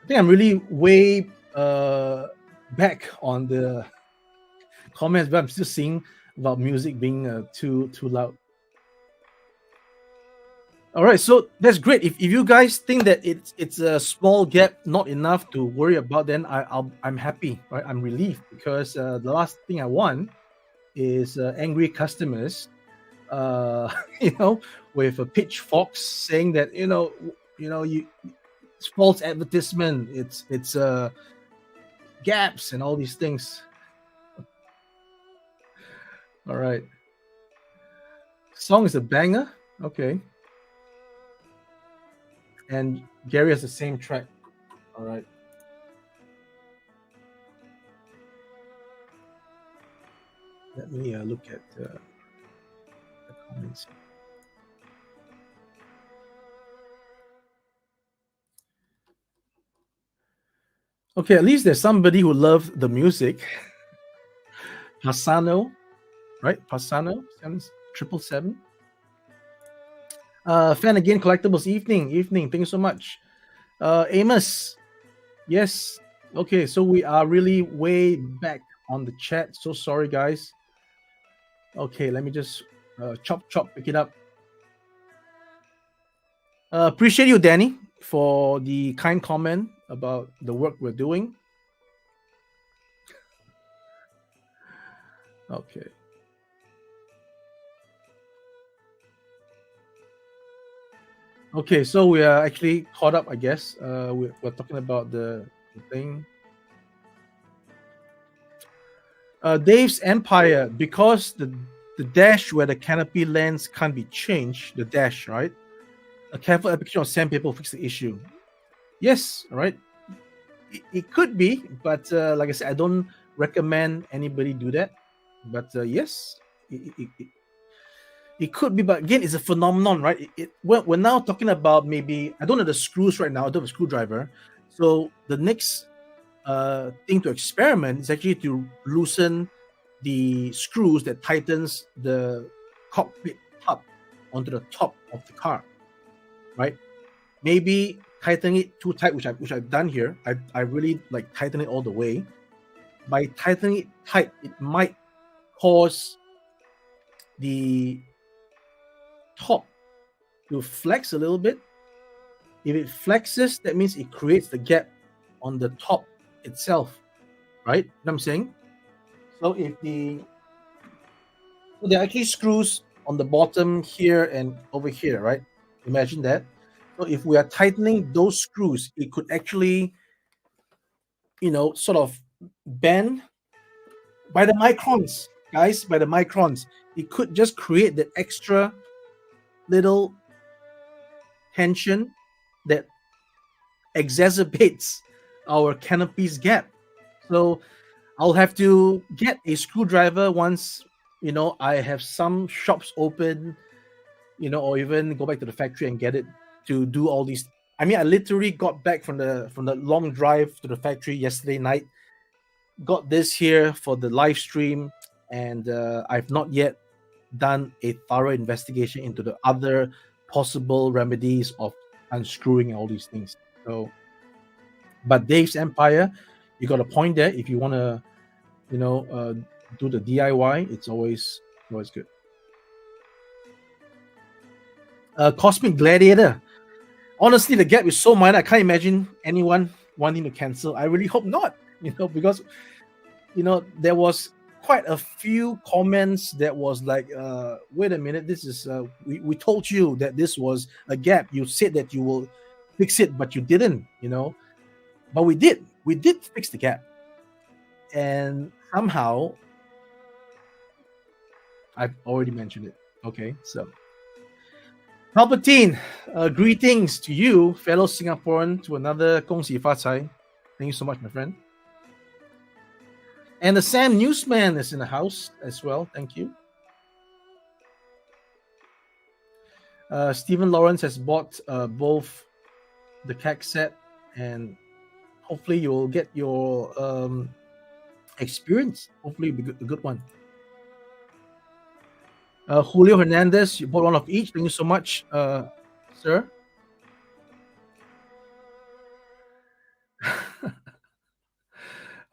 I think I'm really way back on the comments, but I'm still seeing about music being too loud. All right, so that's great. If you guys think that it's a small gap, not enough to worry about, then I'm happy, right? I'm relieved because the last thing I want is angry customers, with a pitchforks saying that it's false advertisement, it's gaps and all these things. All right, song is a banger. Okay. And Gary has the same track. All right. Let me look at the comments. Okay, at least there's somebody who loves the music. Passano, right? Passano, 777. Fan again, collectibles. Evening. Thank you so much. Amos, yes. Okay, so we are really way back on the chat. So sorry, guys. Okay, let me just chop, pick it up. Appreciate you, Danny, for the kind comment about the work we're doing. Okay. Okay, so we are actually caught up, I guess. We're talking about the thing. Dave's Empire, because the dash where the canopy lands can't be changed, the dash, right? A careful application of sandpaper will fix the issue. Yes, right? It could be, but like I said, I don't recommend anybody do that. But yes, it could be, but again, it's a phenomenon, right? We're now talking about maybe, I don't have the screws right now, I don't have a screwdriver. So the next thing to experiment is actually to loosen the screws that tightens the cockpit top onto the top of the car, right? maybe tighten it too tight, which I've done here. I really like tighten it all the way. By tightening it tight, it might cause the top to flex a little bit. If it flexes, that means it creates the gap on the top itself, right? You know what I'm saying? So there are actually screws on the bottom here and over here, right? Imagine that. So if we are tightening those screws, it could actually, sort of bend by the microns, guys, by the microns. It could just create that extra little tension that exacerbates our canopy's gap. So I'll have to get a screwdriver once I have some shops open, or even go back to the factory and get it to do all these. I mean, I literally got back from the long drive to the factory yesterday night, got this here for the live stream, and I've not yet done a thorough investigation into the other possible remedies of unscrewing all these things. So, but Dave's Empire, you got a point there. If you want to, do the DIY, it's always good. Cosmic Gladiator. Honestly, the gap is so minor. I can't imagine anyone wanting to cancel. I really hope not. Because there was quite a few comments that was like, wait a minute, this is we told you that this was a gap. You said that you will fix it, but you didn't. But we did fix the gap, and somehow I've already mentioned it. Okay, so Palpatine, greetings to you, fellow Singaporean, to another 恭喜发财. Thank you so much, my friend. And the Sam Newsman is in the house as well. Thank you. Stephen Lawrence has bought both the CAC set, and hopefully you'll get your experience. Hopefully it'll be a good one. Julio Hernandez, you bought one of each. Thank you so much, sir.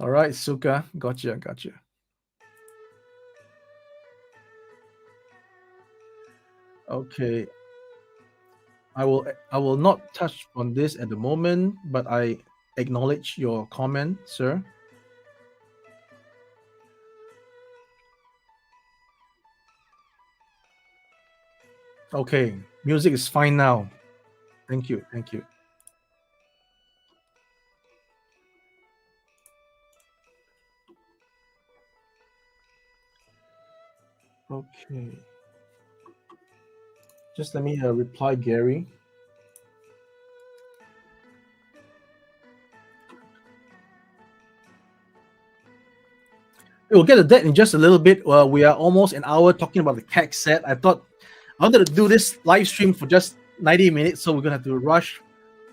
All right, Suka, gotcha. Okay, I will not touch on this at the moment, but I acknowledge your comment, sir. Okay, music is fine now. Thank you. Okay. Just let me reply, Gary. We'll get to that in just a little bit. We are almost an hour talking about the CAC set. I thought I wanted to do this live stream for just 90 minutes, so we're going to have to rush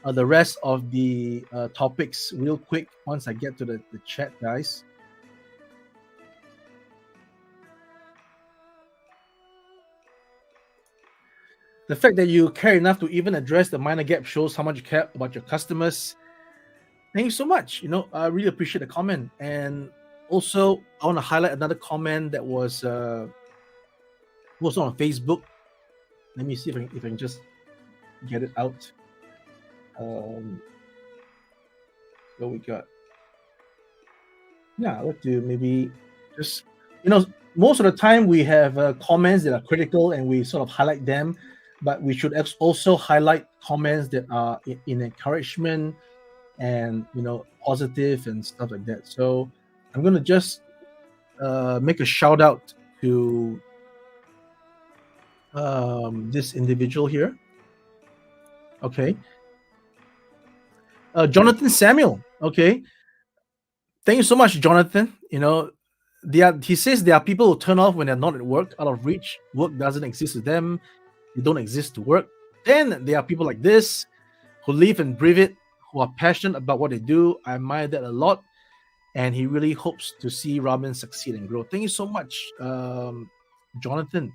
the rest of the topics real quick once I get to the chat, guys. The fact that you care enough to even address the minor gap shows how much you care about your customers. Thank you so much. I really appreciate the comment. And also, I want to highlight another comment that was on Facebook. Let me see if I can just get it out. So we got. Yeah, I'd like to maybe just, most of the time we have comments that are critical and we sort of highlight them, but we should also highlight comments that are in encouragement and positive and stuff like that. So I'm going to just make a shout out to this individual here. Okay. Jonathan Samuel. Okay. Thank you so much, Jonathan. He says there are people who turn off when they're not at work, out of reach. Work doesn't exist to them. They don't exist to work. Then there are people like this who live and breathe it, who are passionate about what they do. I admire that a lot. And he really hopes to see ramen succeed and grow. Thank you so much, Jonathan.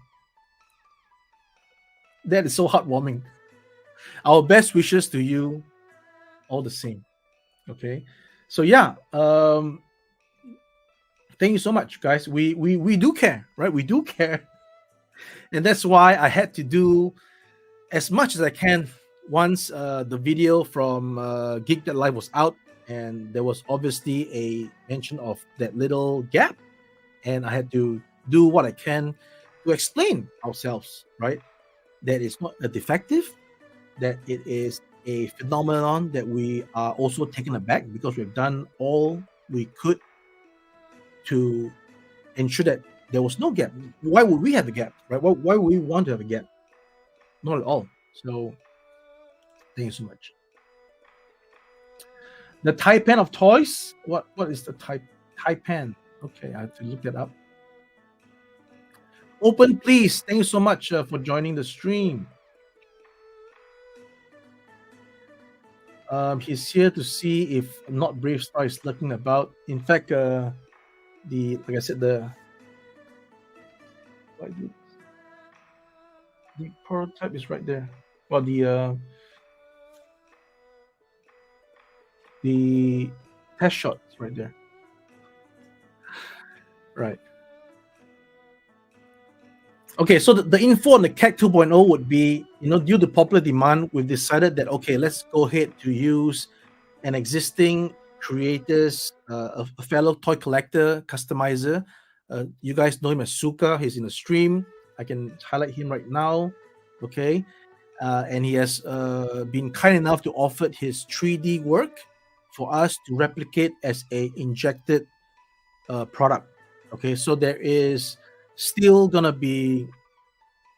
That is so heartwarming. Our best wishes to you all the same. Okay. So yeah, thank you so much, guys. We do care, right? We do care. And that's why I had to do as much as I can once the video from Geek That Live was out, and there was obviously a mention of that little gap, and I had to do what I can to explain ourselves, right? That it's not a defective, that it is a phenomenon that we are also taken aback because we've done all we could to ensure that there was no gap. Why would we have a gap, right? Why would we want to have a gap? Not at all. So thank you so much. The Taipan of toys. What is the Taipan? Okay, I have to look that up. Open, please. Thank you so much for joining the stream. He's here to see if not Brave Star is lurking about. In fact, like I said, the prototype is right there. Well, the test shot is right there. Right. Okay, so the info on the CAC 2.0 would be, due to popular demand, we've decided that, okay, let's go ahead to use an existing creator's, a fellow toy collector, customizer. You guys know him as Suka. He's in the stream. I can highlight him right now. Okay. And he has been kind enough to offer his 3D work for us to replicate as a injected product. Okay, so there is still gonna be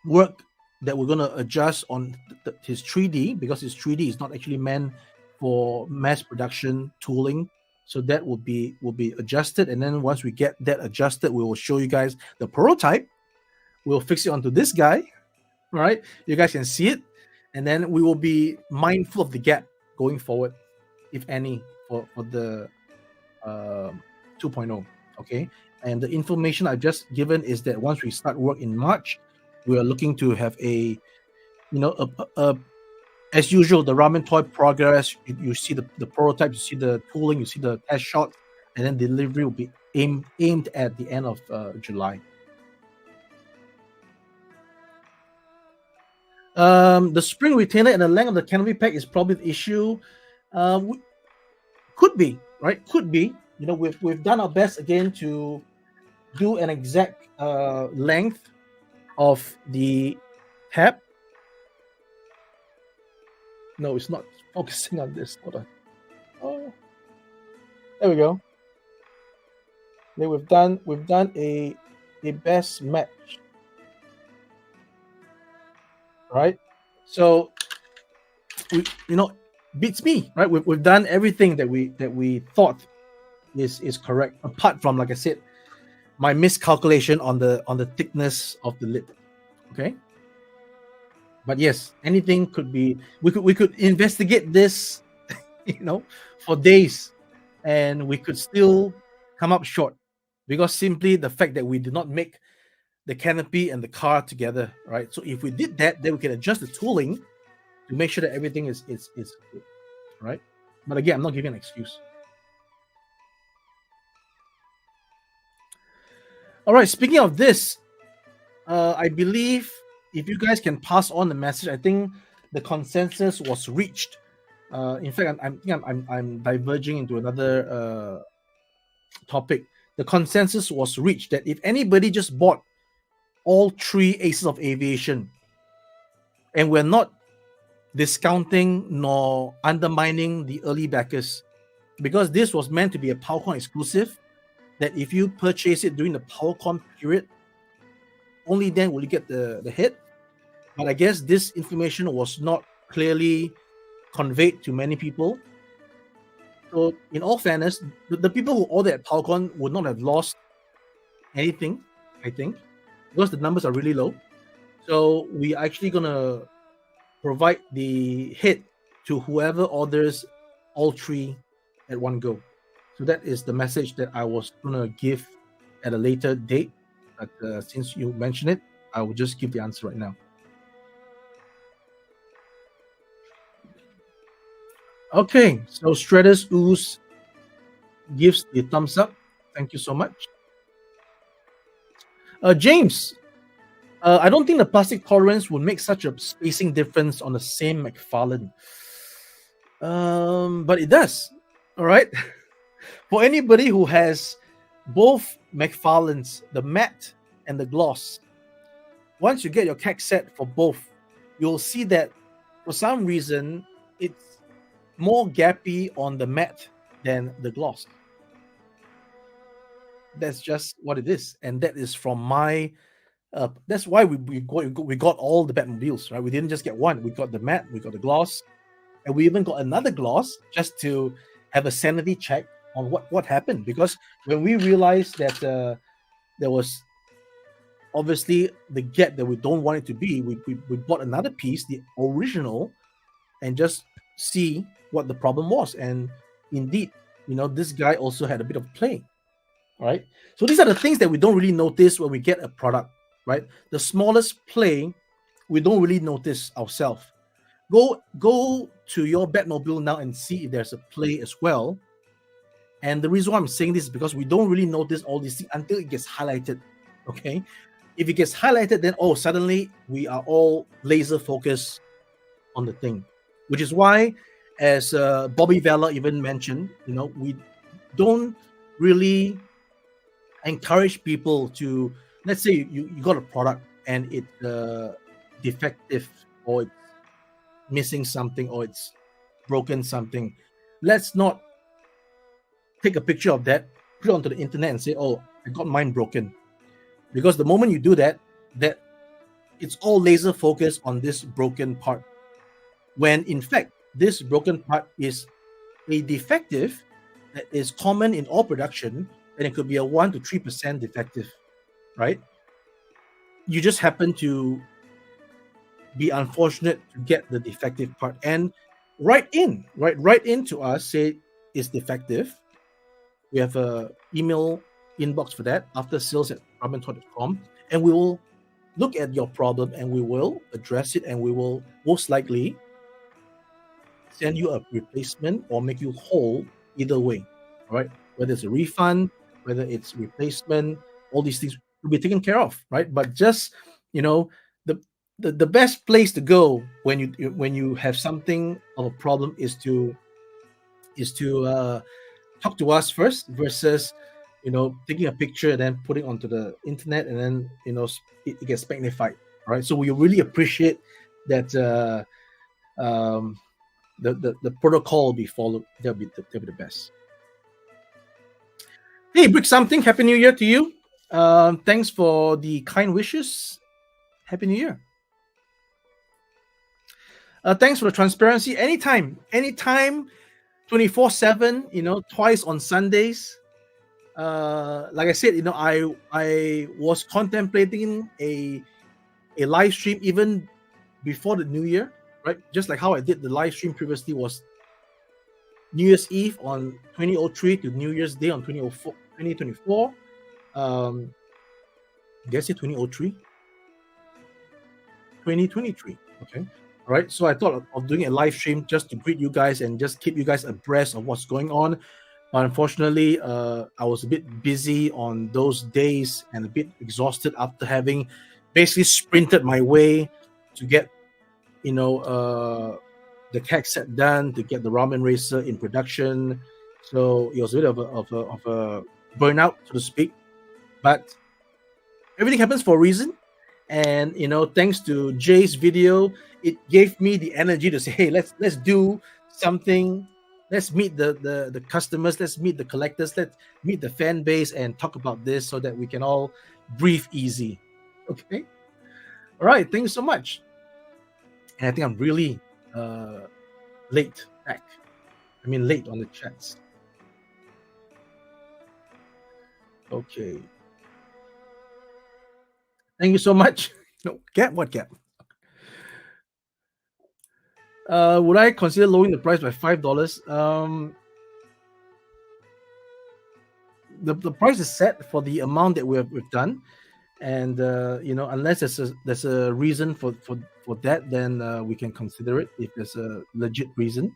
work that we're gonna adjust on his 3D, because his 3D is not actually meant for mass production tooling. So that will be adjusted, and then once we get that adjusted, we will show you guys the prototype. We'll fix it onto this guy. All right, you guys can see it, and then we will be mindful of the gap going forward, if any, for the 2.0. Okay, and the information I've just given is that once we start work in March, we are looking to have a as usual, the Ramen Toy progress. You see the prototype, you see the tooling, you see the test shots, and then delivery will be aimed at the end of July. The spring retainer and the length of the canopy pack is probably the issue. Could be, right? Could be. We've done our best again to do an exact length of the tab. No, it's not focusing on this. Hold on. Oh, there we go. Okay, we've done a best match, right? So we beats me, right? We've done everything that we thought is correct, apart from, like I said, my miscalculation on the thickness of the lid. Okay, but yes, anything could be. We could investigate this, for days, and we could still come up short, because simply the fact that we did not make the canopy and the car together, right? So if we did that, then we can adjust the tooling to make sure that everything is good, right? But again, I'm not giving an excuse. All right, speaking of this, I believe if you guys can pass on the message, I think the consensus was reached. In fact, I'm diverging into another topic. The consensus was reached that if anybody just bought all 3 Aces of Aviation, and we're not discounting nor undermining the early backers, because this was meant to be a PowerCon exclusive, that if you purchase it during the PowerCon period, only then will you get the hit. But I guess this information was not clearly conveyed to many people. So in all fairness, the people who ordered at PowerCon would not have lost anything, I think, because the numbers are really low. So we are actually gonna provide the hit to whoever orders all 3 at one go. So that is the message that I was gonna give at a later date. But since you mentioned it, I will just give the answer right now. Okay, so Stratus Ooze gives the thumbs up. Thank you so much. James, I don't think the plastic tolerance would make such a spacing difference on the same McFarlane. But it does. All right. For anybody who has both McFarlanes, the matte and the gloss, once you get your keg set for both, you'll see that for some reason it's more gappy on the matte than the gloss. That's just what it is, and that is from my. That's why we got all the Batmobiles, right? We didn't just get one. We got the matte, we got the gloss, and we even got another gloss just to have a sanity check on what happened. Because when we realized that there was obviously the gap that we don't want it to be, we bought another piece, the original, and just see what the problem was. And indeed, this guy also had a bit of play. All right. So these are the things that we don't really notice when we get a product, right? The smallest play, we don't really notice ourselves. Go to your Batmobile now and see if there's a play as well. And the reason why I'm saying this is because we don't really notice all these things until it gets highlighted. Okay. If it gets highlighted, then suddenly we are all laser focused on the thing, which is why, as Bobby Vella even mentioned, we don't really encourage people to, let's say you got a product and it's defective or it's missing something or it's broken something. Let's not take a picture of that, put it onto the internet and say, oh, I got mine broken. Because the moment you do that it's all laser focused on this broken part, when in fact this broken part is a defective that is common in all production, and it could be a 1 to 3% defective, right? You just happen to be unfortunate to get the defective part and write into us, say it's defective. We have a email inbox for that, aftersales@ramentoy.com, and we will look at your problem and we will address it, and we will most likely send you a replacement or make you whole either way. All right, whether it's a refund, whether it's replacement, all these things will be taken care of, right? But just the best place to go when you have something of a problem is to talk to us first, versus taking a picture and then putting onto the internet, and then it gets magnified. All right, so we really appreciate that the protocol will be followed. That'll be the best. Hey, Brick something, Happy New Year to you. Thanks for the kind wishes. Happy New Year. Thanks for the transparency. Anytime, 24/7. Twice on Sundays. Like I said, I was contemplating a live stream even before the New Year, right? Just like how I did the live stream previously, was New Year's Eve on 2003 to New Year's Day on 2024. Did I say 2003? 2023. Okay. All right. So I thought of doing a live stream just to greet you guys and just keep you guys abreast of what's going on. But unfortunately, I was a bit busy on those days and a bit exhausted after having basically sprinted my way to get, the keg set done, to get the Ramen Racer in production. So it was a bit of a burnout, so to speak. But everything happens for a reason. And thanks to Jay's video, it gave me the energy to say, hey, let's do something. Let's meet the customers, let's meet the collectors, let's meet the fan base and talk about this so that we can all breathe easy. Okay. All right, thank you so much. And I think I'm really late back. I mean late on the chats. Okay. Thank you so much. No, gap? What gap? Would I consider lowering the price by $5? The price is set for the amount that we've done, and unless there's a reason for that, then we can consider it if there's a legit reason.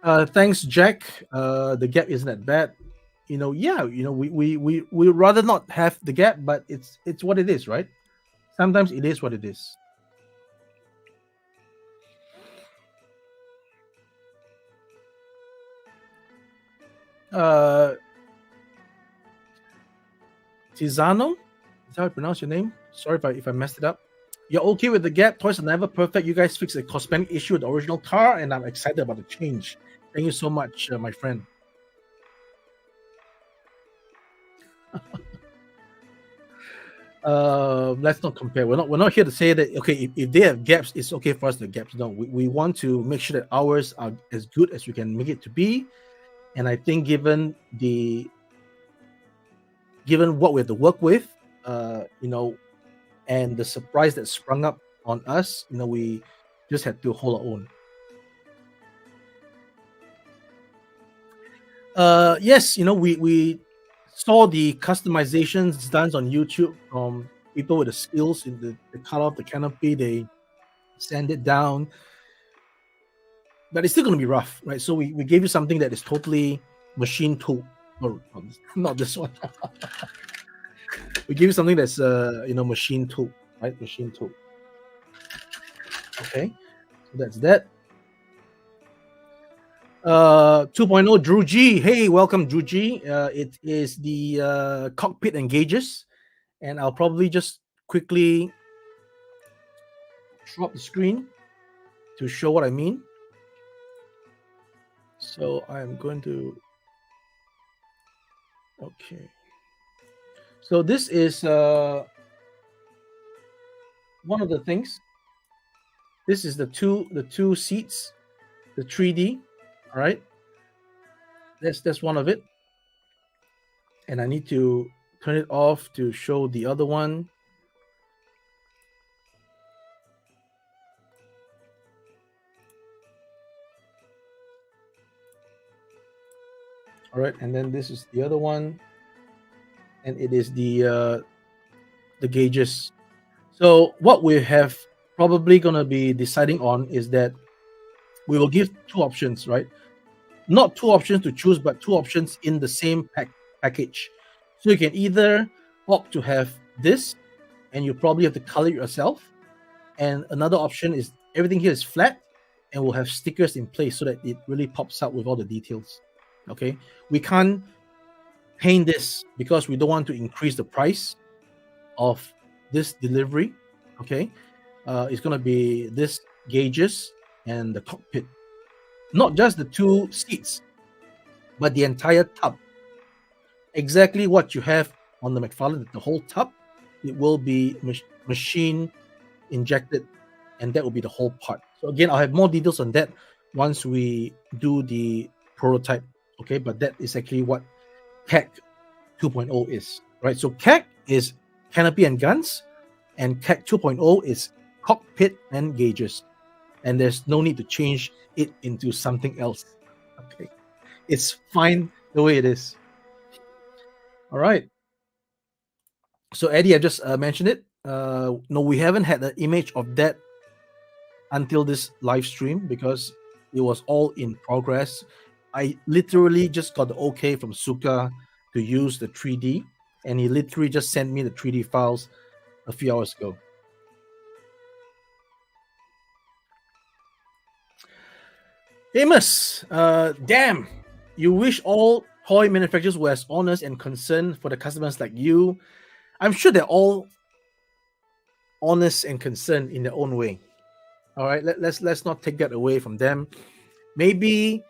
Thanks, Jack. The gap isn't that bad. Yeah, we rather not have the gap, but it's what it is, right? Sometimes it is what it is. Uh, Tizano, is that how I pronounce your name? Sorry if I messed it up. You're okay with the gap? Toys are never perfect. You guys fixed a cosmetic issue with the original car, and I'm excited about the change. Thank you so much, my friend. Let's not compare. We're not here to say that okay, if they have gaps, it's okay for us to have gaps. No, we want to make sure that ours are as good as we can make it to be. And I think given what we have to work with, and the surprise that sprung up on us, we just had to hold our own. Yes, we saw the customizations done on YouTube from people with the skills in the cut off the canopy, they sand it down, but it's still going to be rough, right? So we gave you something that is totally machine tool, or not this one. We give you something that's machine tool, right? Machine tool. Okay, so that's that. 2.0 Drew G. Hey, welcome, Drew G. It is the cockpit and gauges, and I'll probably just quickly drop the screen to show what I mean. So I'm going to. Okay. So this is one of the things. This is the two seats, the 3D. All right. That's one of it. And I need to turn it off to show the other one. All right, and then this is the other one, and it is the gauges. So what we have probably gonna be deciding on is that we will give two options, right? Not two options to choose, but two options in the same package. So you can either opt to have this, and you probably have to color it yourself. And another option is everything here is flat, and we'll have stickers in place so that it really pops out with all the details. Okay, we can't paint this because we don't want to increase the price of this delivery. Okay, it's gonna be this gauges and the cockpit, not just the two seats, but the entire tub. Exactly what you have on the McFarlane, the whole tub, it will be machine injected, and that will be the whole part. So again, I'll have more details on that once we do the prototype. Okay, but that is actually what CAC 2.0 is, right? So CAC is canopy and guns, and CAC 2.0 is cockpit and gauges. And there's no need to change it into something else. Okay, it's fine the way it is. All right. So Eddie, I just mentioned it. No, we haven't had an image of that until this live stream because it was all in progress. I literally just got the okay from Suka to use the 3D, and he literally just sent me the 3D files a few hours ago. Amos, damn, you wish all toy manufacturers were as honest and concerned for the customers like you. I'm sure they're all honest and concerned in their own way. All right, let's not take that away from them. Maybe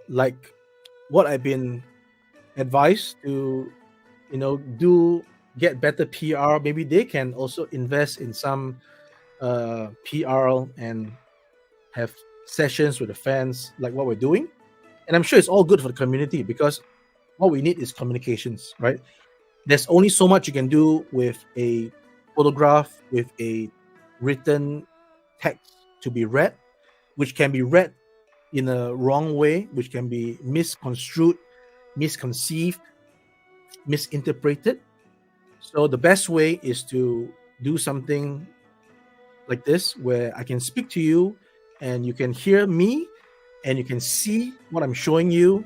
like what I've been advised to, do get better PR. Maybe they can also invest in some PR and have sessions with the fans like what we're doing. And I'm sure it's all good for the community because what we need is communications, right? There's only so much you can do with a photograph, with a written text to be read, which can be read in a wrong way, which can be misconstrued, misconceived, misinterpreted. So the best way is to do something like this where I can speak to you and you can hear me and you can see what I'm showing you,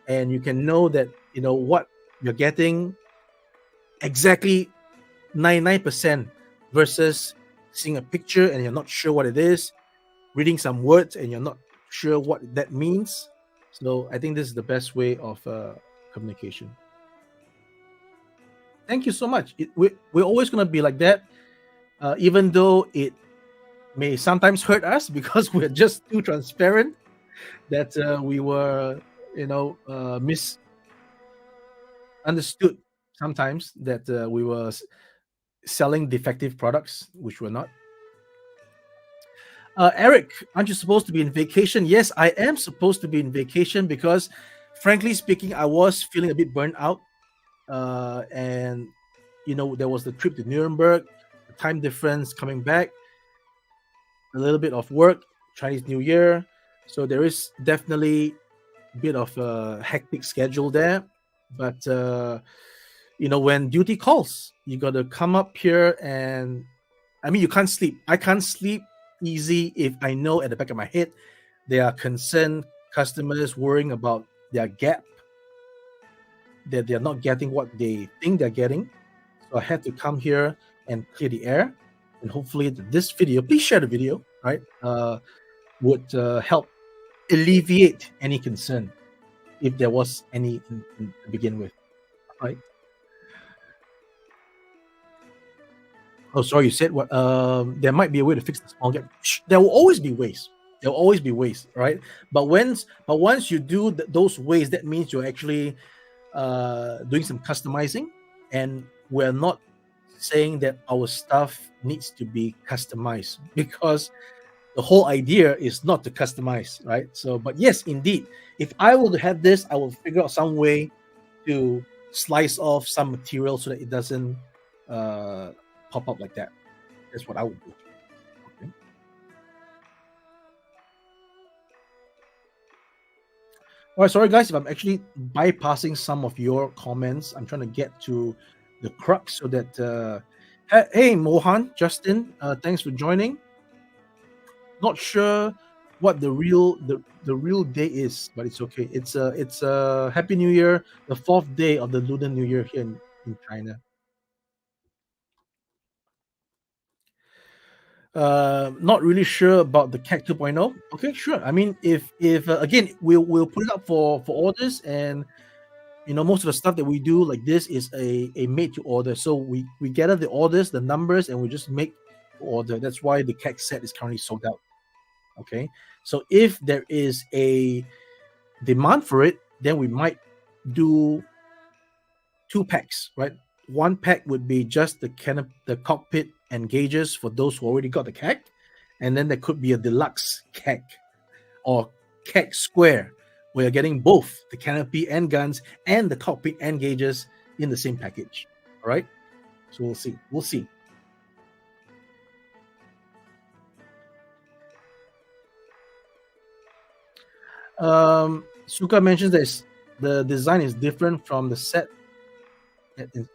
and you can know that what you're getting exactly 99% versus seeing a picture and you're not sure what it is, reading some words and you're not sure what that means. So I think this is the best way of communication. Thank you so much. We're always going to be like that, even though it may sometimes hurt us because we're just too transparent that we were, misunderstood sometimes that we were selling defective products, which we're not. Eric, aren't you supposed to be in vacation? Yes, I am supposed to be in vacation because, frankly speaking, I was feeling a bit burnt out. And, there was the trip to Nuremberg, the time difference coming back, a little bit of work, Chinese New Year. So there is definitely a bit of a hectic schedule there. But, when duty calls, you got to come up here and, you can't sleep. I can't sleep easy if I know at the back of my head there are concerned customers worrying about their gap, that they're not getting what they think they're getting. So I had to come here and clear the air, and hopefully this video, please share the video, right, would help alleviate any concern if there was any to begin with, right? Oh, sorry, you said what? There might be a way to fix the small gap. There will always be ways. There will always be ways, right? But once you do those ways, that means you're actually doing some customizing, and we're not saying that our stuff needs to be customized because the whole idea is not to customize, right? So, but yes, indeed, if I were to have this, I will figure out some way to slice off some material so that it doesn't pop up like that. That's what I would do. Okay. All right, sorry guys if I'm actually bypassing some of your comments. I'm trying to get to the crux so that hey Mohan, Justin, thanks for joining. Not sure what the real day is, but it's okay. It's a Happy New Year, the 4th day of the Lunar New Year here in China. Not really sure about the CAC 2.0. Okay, sure. If again, we'll put it up for orders, and most of the stuff that we do like this is a made to order. So we gather the orders, the numbers, and we just make order. That's why the CAC set is currently sold out. Okay, so if there is a demand for it, then we might do 2 packs, right? 1 pack would be just the cockpit and gauges for those who already got the CAC, and then there could be a deluxe CAC or CAC square where you're getting both the canopy and guns and the cockpit and gauges in the same package. All right, so we'll see. Suka mentions that the design is different from the set.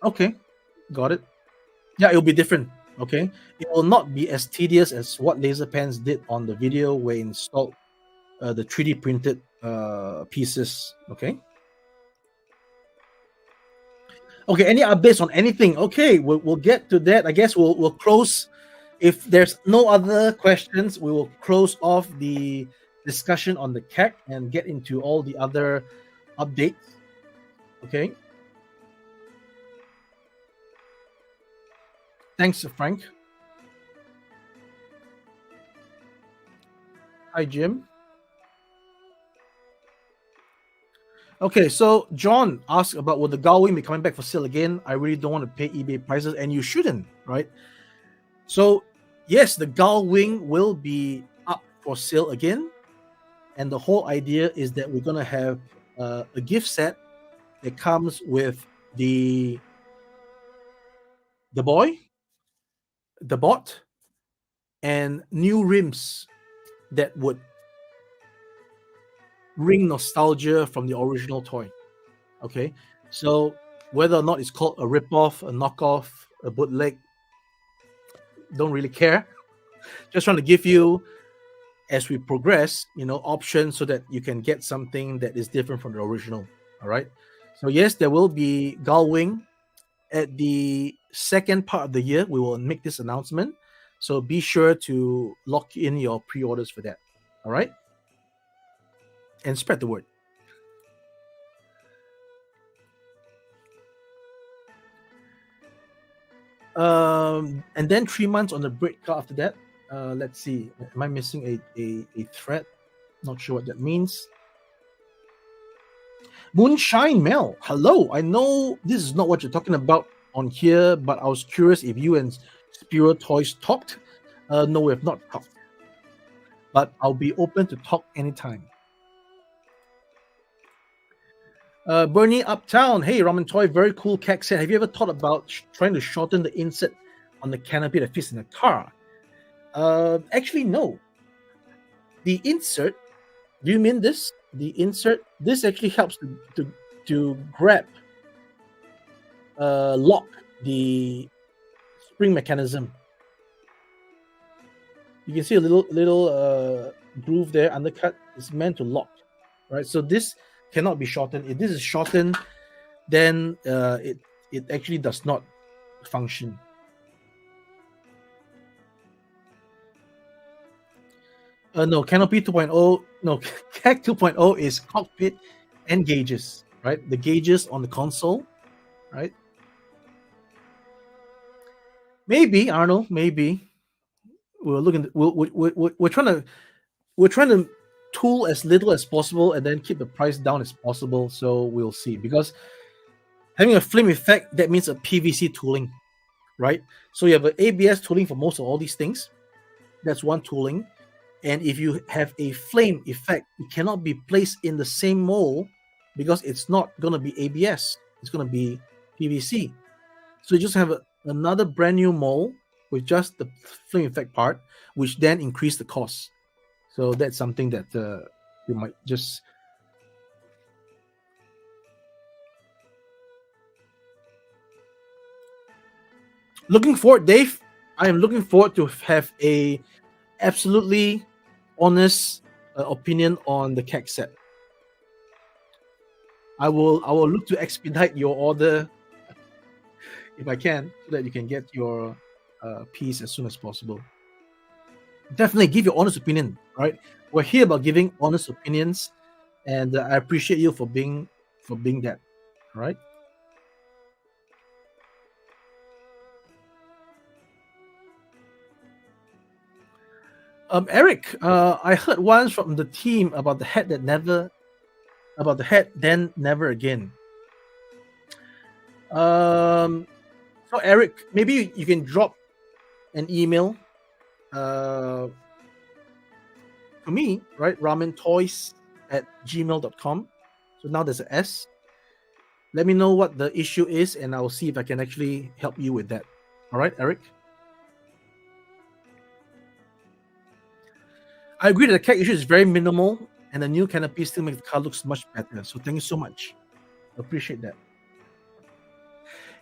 Okay, got it. Yeah, it'll be different. Okay, it will not be as tedious as what Laser Pens did on the video where it installed the 3D printed pieces. Okay. Okay, any updates on anything? Okay, we'll get to that. I guess we'll close. If there's no other questions, we will close off the discussion on the CAC and get into all the other updates. Okay. Thanks, Frank. Hi, Jim. Okay, so John asked about will the Galwing be coming back for sale again? I really don't want to pay eBay prices, and you shouldn't, right? So yes, the Galwing will be up for sale again, and the whole idea is that we're gonna have a gift set that comes with the boy, the bot, and new rims that would ring nostalgia from the original toy. Okay, so whether or not it's called a ripoff, a knockoff, a bootleg, don't really care. Just trying to give you as we progress, options so that you can get something that is different from the original. All right. So yes, there will be gull wing at the second part of the year. We will make this announcement. So be sure to lock in your pre-orders for that. All right. And spread the word. And then 3 months on the break after that. Let's see. Am I missing a thread? Not sure what that means. Moonshine Mel, hello. I know this is not what you're talking about on here, but I was curious if you and Spiro Toys talked. No, we have not talked, but I'll be open to talk anytime. Bernie Uptown, hey Ramen Toy, very cool keg set. Have you ever thought about trying to shorten the insert on the canopy that fits in the car? Actually, no. The insert, do you mean this? The insert, this actually helps to grab, lock the spring mechanism. You can see a little groove there, undercut. It's meant to lock, right? So this cannot be shortened. If this is shortened, then it actually does not function. No, Canopy 2.0, no, CAC 2.0 is cockpit and gauges, right? The gauges on the console, right? Maybe, Arnold, maybe. We're looking. We're trying to tool as little as possible and then keep the price down as possible. So we'll see. Because having a flame effect, that means a PVC tooling, right? So you have an ABS tooling for most of all these things. That's one tooling. And if you have a flame effect, it cannot be placed in the same mold because it's not going to be ABS. It's going to be PVC. So you just have another brand new mold with just the flame effect part, which then increase the cost. So that's something that you might just... Looking forward, Dave. I am looking forward to have a absolutely honest opinion on the keg set. I will look to expedite your order if I can, so that you can get your piece as soon as possible. Definitely give your honest opinion. Right, we're here about giving honest opinions, and I appreciate you for being that. All right. Eric, I heard once from the team about the head then never again. So Eric, maybe you can drop an email to me, right? ramentoys@gmail.com. So now there's an S. Let me know what the issue is, and I'll see if I can actually help you with that. All right, Eric? I agree that the keg issue is very minimal, and the new canopy still makes the car looks much better. So thank you so much. Appreciate that.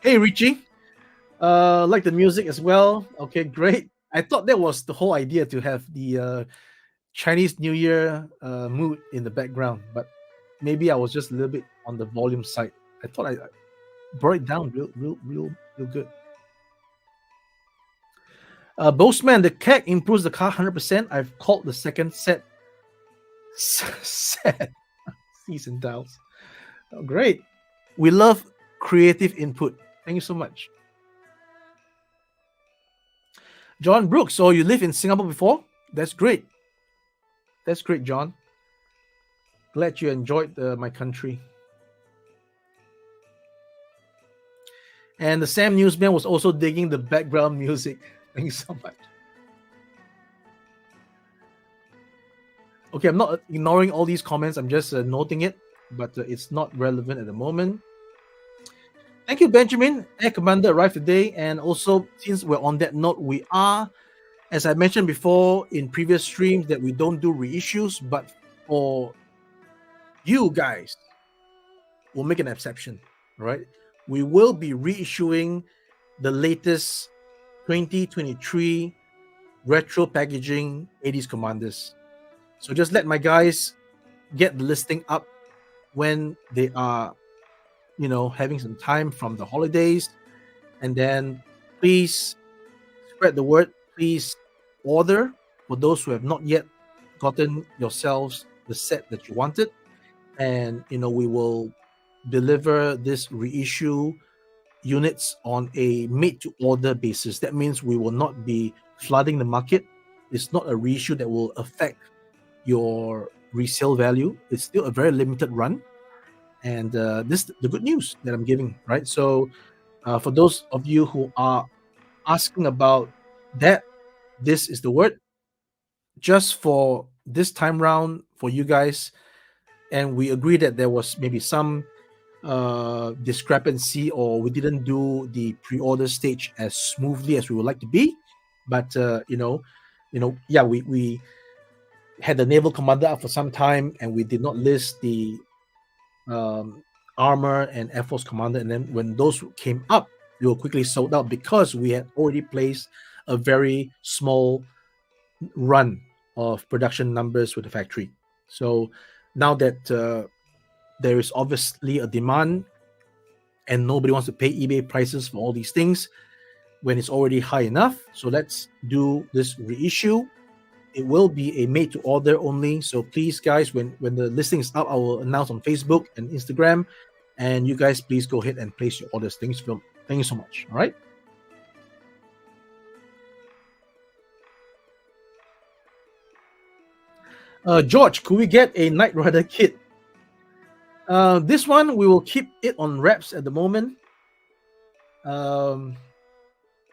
Hey, Richie. Like the music as well. Okay, great. I thought that was the whole idea, to have the Chinese New Year mood in the background, but maybe I was just a little bit on the volume side. I thought I brought it down real good. Boastman, the keg improves the car 100%. I've called the second set seats and dials. Oh, great. We love creative input. Thank you so much. John Brooks, so you lived in Singapore before? That's great. That's great, John. Glad you enjoyed my country. And the Sam Newsman was also digging the background music. Thank you so much. Okay, I'm not ignoring all these comments. I'm just noting it, but it's not relevant at the moment. Thank you, Benjamin. Air Commander arrived today. And also, since we're on that note, we are, as I mentioned before in previous streams, that we don't do reissues, but for you guys, we'll make an exception, right? We will be reissuing the latest 2023 retro packaging 80s Commanders. So just let my guys get the listing up when they are, having some time from the holidays, and then please spread the word. Please order for those who have not yet gotten yourselves the set that you wanted, and we will deliver this reissue units on a made to order basis. That means we will not be flooding the market. It's not a reissue that will affect your resale value. It's still a very limited run, and this the good news that I'm giving, right? So for those of you who are asking about that, this is the word just for this time round for you guys. And we agree that there was maybe some discrepancy, or we didn't do the pre-order stage as smoothly as we would like to be. But yeah, we had the naval commander up for some time, and we did not list the armor and Air Force commander. And then when those came up, we were quickly sold out because we had already placed a very small run of production numbers with the factory. So now that there is obviously a demand and nobody wants to pay eBay prices for all these things when it's already high enough, so let's do this reissue. It will be a made to order only, so please guys, when the listing is up, I will announce on Facebook and Instagram, and you guys please go ahead and place your orders. Thank you so much. All right, George, could we get a Knight Rider kit? This one we will keep it on wraps at the moment.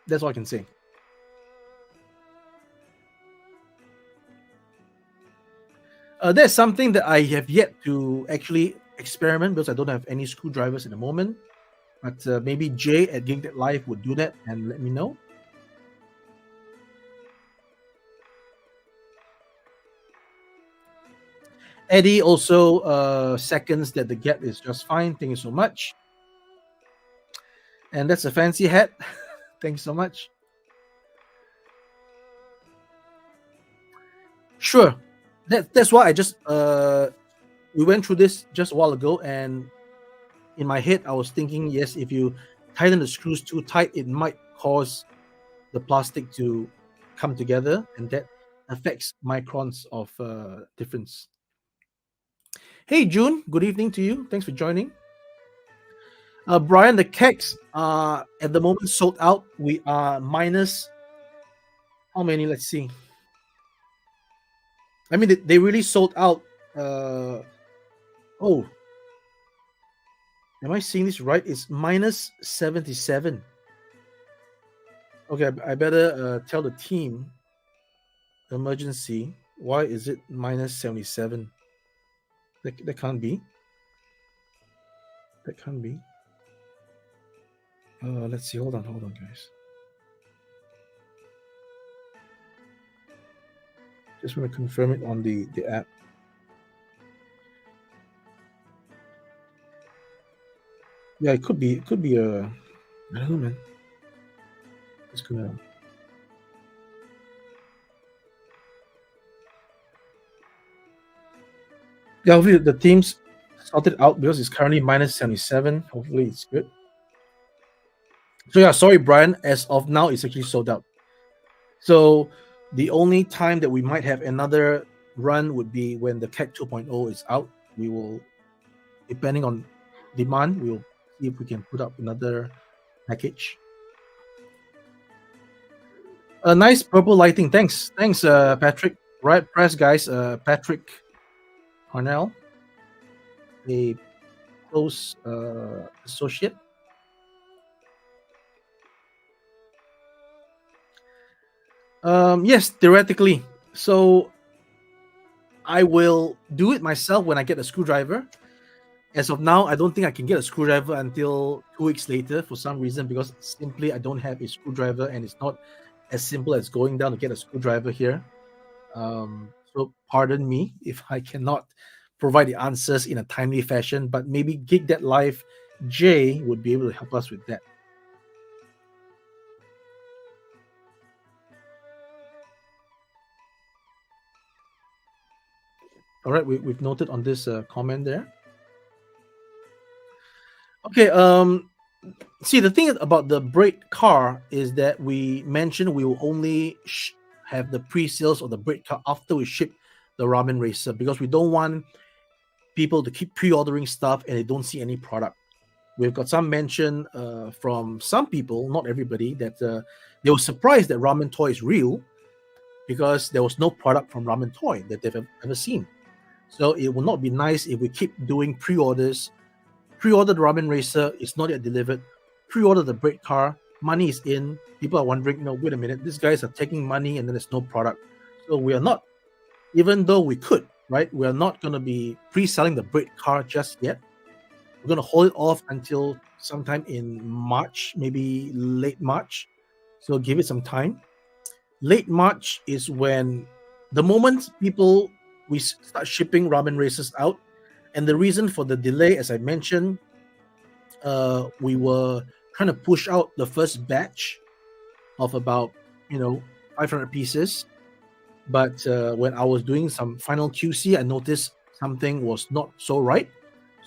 That's all I can say. There's something that I have yet to actually experiment because I don't have any screwdrivers at the moment. But maybe Jay at Gig That Live would do that and let me know. Eddie also seconds that the gap is just fine. Thank you so much. And that's a fancy hat. Thank you so much. Sure. That's why I just we went through this just a while ago, and in my head I was thinking, yes, if you tighten the screws too tight, it might cause the plastic to come together, and that affects microns of difference. Hey June, good evening to you. Thanks for joining. Brian, the kegs are at the moment sold out. We are minus how many? Let's see. I mean, they really sold out. Oh, am I seeing this right? It's minus 77. Okay, I better tell the team emergency. Why is it minus 77? That can't be. That can't be. Let's see. Hold on, guys. Just want to confirm it on the app. Yeah, it could be. It could be a. I don't know, man. It's gonna. Yeah, hopefully the teams sorted out because it's currently minus 77. Hopefully it's good. So yeah, sorry, Brian. As of now, it's actually sold out. So the only time that we might have another run would be when the CAC 2.0 is out. We will, depending on demand, we'll see if we can put up another package. A nice purple lighting. Thanks, Patrick. Right press, guys. Patrick Cornell, a close associate. Yes, theoretically. So I will do it myself when I get a screwdriver. As of now, I don't think I can get a screwdriver until 2 weeks later for some reason, because simply I don't have a screwdriver, and it's not as simple as going down to get a screwdriver here. So pardon me if I cannot provide the answers in a timely fashion, but maybe Gig That Live Jay would be able to help us with that. All right, we've noted on this comment there. Okay, see, the thing about the braid car is that we mentioned we will only have the pre-sales of the braid car after we ship the Ramen Racer, because we don't want people to keep pre-ordering stuff and they don't see any product. We've got some mention from some people, not everybody, that they were surprised that Ramen Toy is real because there was no product from Ramen Toy that they've ever seen. So it will not be nice if we keep doing pre-orders. Pre-order the Ramen Racer, it's not yet delivered. Pre-order the braid car, money is in. People are wondering, wait a minute, these guys are taking money and then there's no product. So we are not, even though we could, right? We are not going to be pre-selling the braid car just yet. We're going to hold it off until sometime in March, maybe late March. So give it some time. Late March is when the moment we start shipping Ramen Racers out. And the reason for the delay, as I mentioned, we were trying to push out the first batch of about 500 pieces. But when I was doing some final QC, I noticed something was not so right.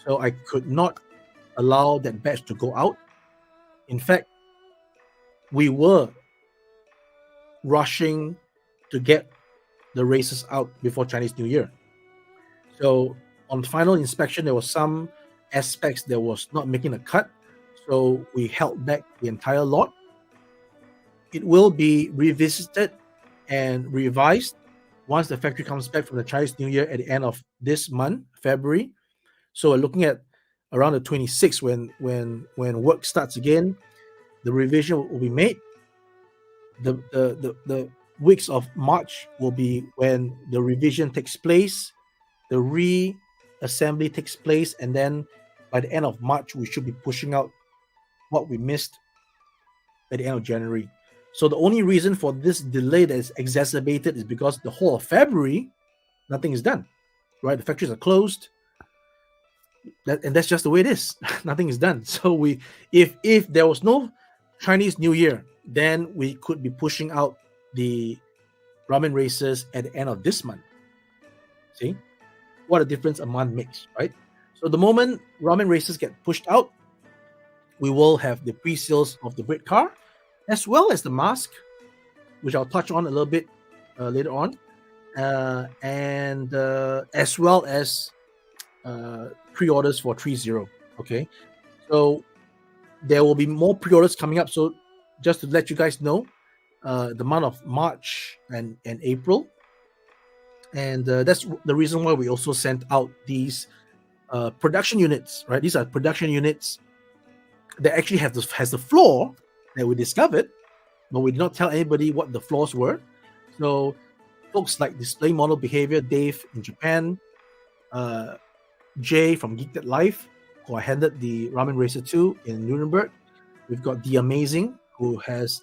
So I could not allow that batch to go out. In fact, we were rushing to get the races out before Chinese New Year. So on final inspection, there was some aspects that was not making a cut. So we held back the entire lot. It will be revisited and revised once the factory comes back from the Chinese New Year at the end of this month, February. So we're looking at around the 26th when work starts again. The revision will be made. The weeks of March will be when the revision takes place, the reassembly takes place, and then by the end of March, we should be pushing out what we missed at the end of January. So the only reason for this delay that is exacerbated is because the whole of February, nothing is done, right? The factories are closed, and that's just the way it is. Nothing is done. So if there was no Chinese New Year, then we could be pushing out the Ramen Racers at the end of this month. See what a difference a month makes, right? So the moment Ramen Racers get pushed out, we will have the pre-sales of the braid car, as well as the mask, which I'll touch on a little bit later on, and as well as pre-orders for 3.0. Okay, so there will be more pre-orders coming up. So just to let you guys know, the month of March and April, and that's the reason why we also sent out these production units, right? These are production units that actually has the floor that we discovered, but we did not tell anybody what the floors were. So folks like Display Model Behavior, Dave in Japan, Jay from Geeked Life, who I handed the Ramen Racer 2 in Nuremberg. We've got The Amazing, who has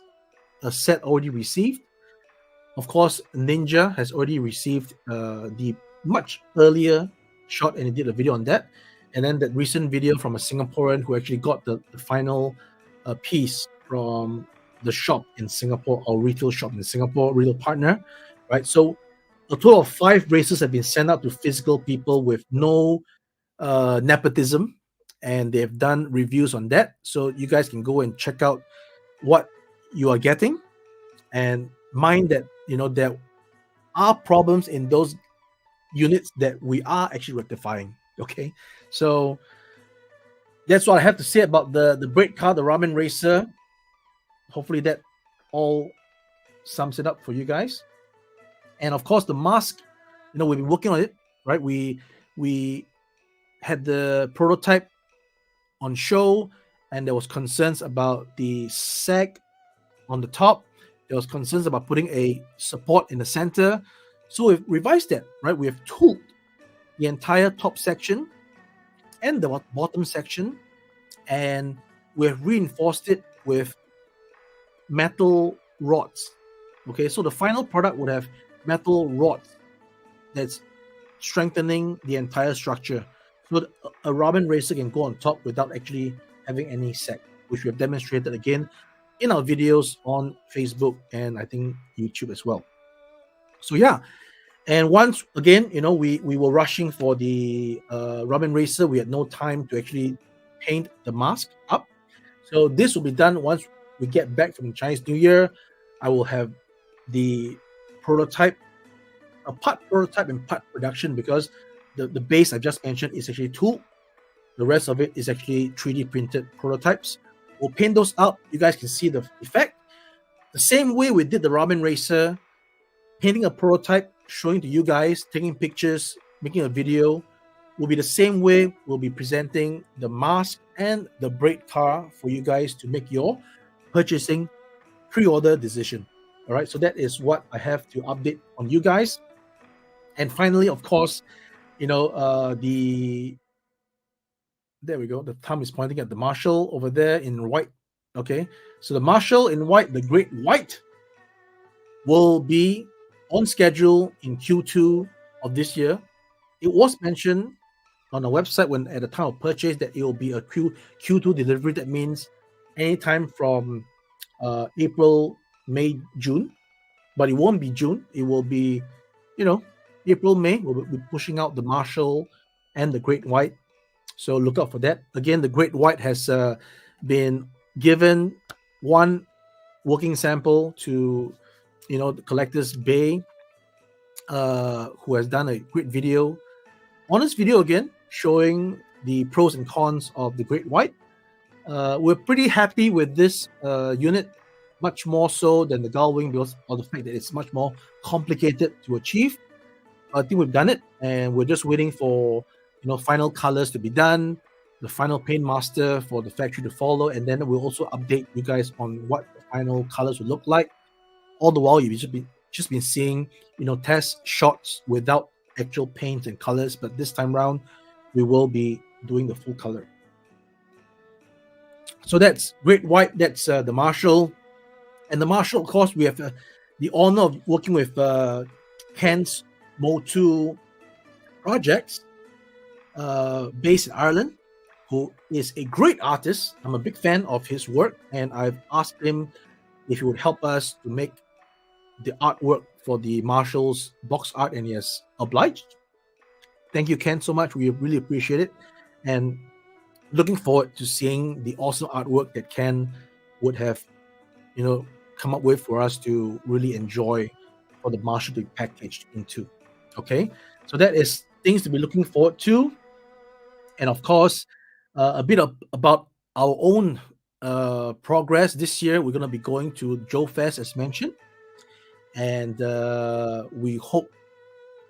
a set already received. Of course, Ninja has already received the much earlier shot, and he did a video on that. And then that recent video from a Singaporean who actually got the final piece from the shop in Singapore, our retail shop in Singapore, retail partner, right? So a total of 5 races have been sent out to physical people with no nepotism, and they've done reviews on that. So you guys can go and check out what you are getting, and mind that there are problems in those units that we are actually rectifying. Okay, so that's what I have to say about the braid car, the Ramen Racer. Hopefully that all sums it up for you guys. And of course the mask, we've been working on it, right? We had the prototype on show, and there was concerns about the sag on the top. There was concerns about putting a support in the center. So we've revised that, right? We have tooled the entire top section and the bottom section, and we have reinforced it with metal rods. Okay, so the final product would have metal rods that's strengthening the entire structure, so a Ramen Racer can go on top without actually having any sag, which we have demonstrated again in our videos on Facebook and I think YouTube as well. So yeah, And once again, we were rushing for the Ramen Racer. We had no time to actually paint the mask up. So this will be done once we get back from Chinese New Year. I will have the prototype, a part prototype and part production, because the base I just mentioned is actually two. The rest of it is actually 3D printed prototypes. We'll paint those up. You guys can see the effect. The same way we did the Ramen Racer, painting a prototype, showing to you guys, taking pictures, making a video, will be the same way we'll be presenting the mask and the braid car for you guys to make your purchasing pre-order decision. All right, so that is what I have to update on you guys. And finally, of course, there we go. The thumb is pointing at the Marshall over there in white. Okay, so the Marshall in white, the Great White, will be on schedule in Q2 of this year. It was mentioned on the website when at the time of purchase that it will be a Q2 delivery. That means anytime from April, May, June, but it won't be June. It will be, April, May. We'll be pushing out the Marshall and the Great White. So look out for that. Again, the Great White has been given one working sample to, the Collectors Bay, who has done a great video, honest video again, showing the pros and cons of the Great White. We're pretty happy with this unit, much more so than the Gullwing because of the fact that it's much more complicated to achieve. I think we've done it, and we're just waiting for final colors to be done, the final paint master for the factory to follow, and then we'll also update you guys on what the final colors will look like. All the while, you've just been seeing test shots without actual paint and colors, but this time around we will be doing the full color. So that's Great White. That's the Marshall, and the Marshall, of course, we have the honor of working with Ken's Mo2 projects, based in Ireland, who is a great artist. I'm a big fan of his work, and I've asked him if he would help us to make the artwork for the Marshall's box art, and he has obliged. Thank you, Ken, so much. We really appreciate it, and looking forward to seeing the awesome artwork that Ken would have, come up with for us to really enjoy for the Marshall to be packaged into. Okay, so that is things to be looking forward to, and of course, a bit about our own progress this year. We're going to be going to Joe Fest, as mentioned, and we hope.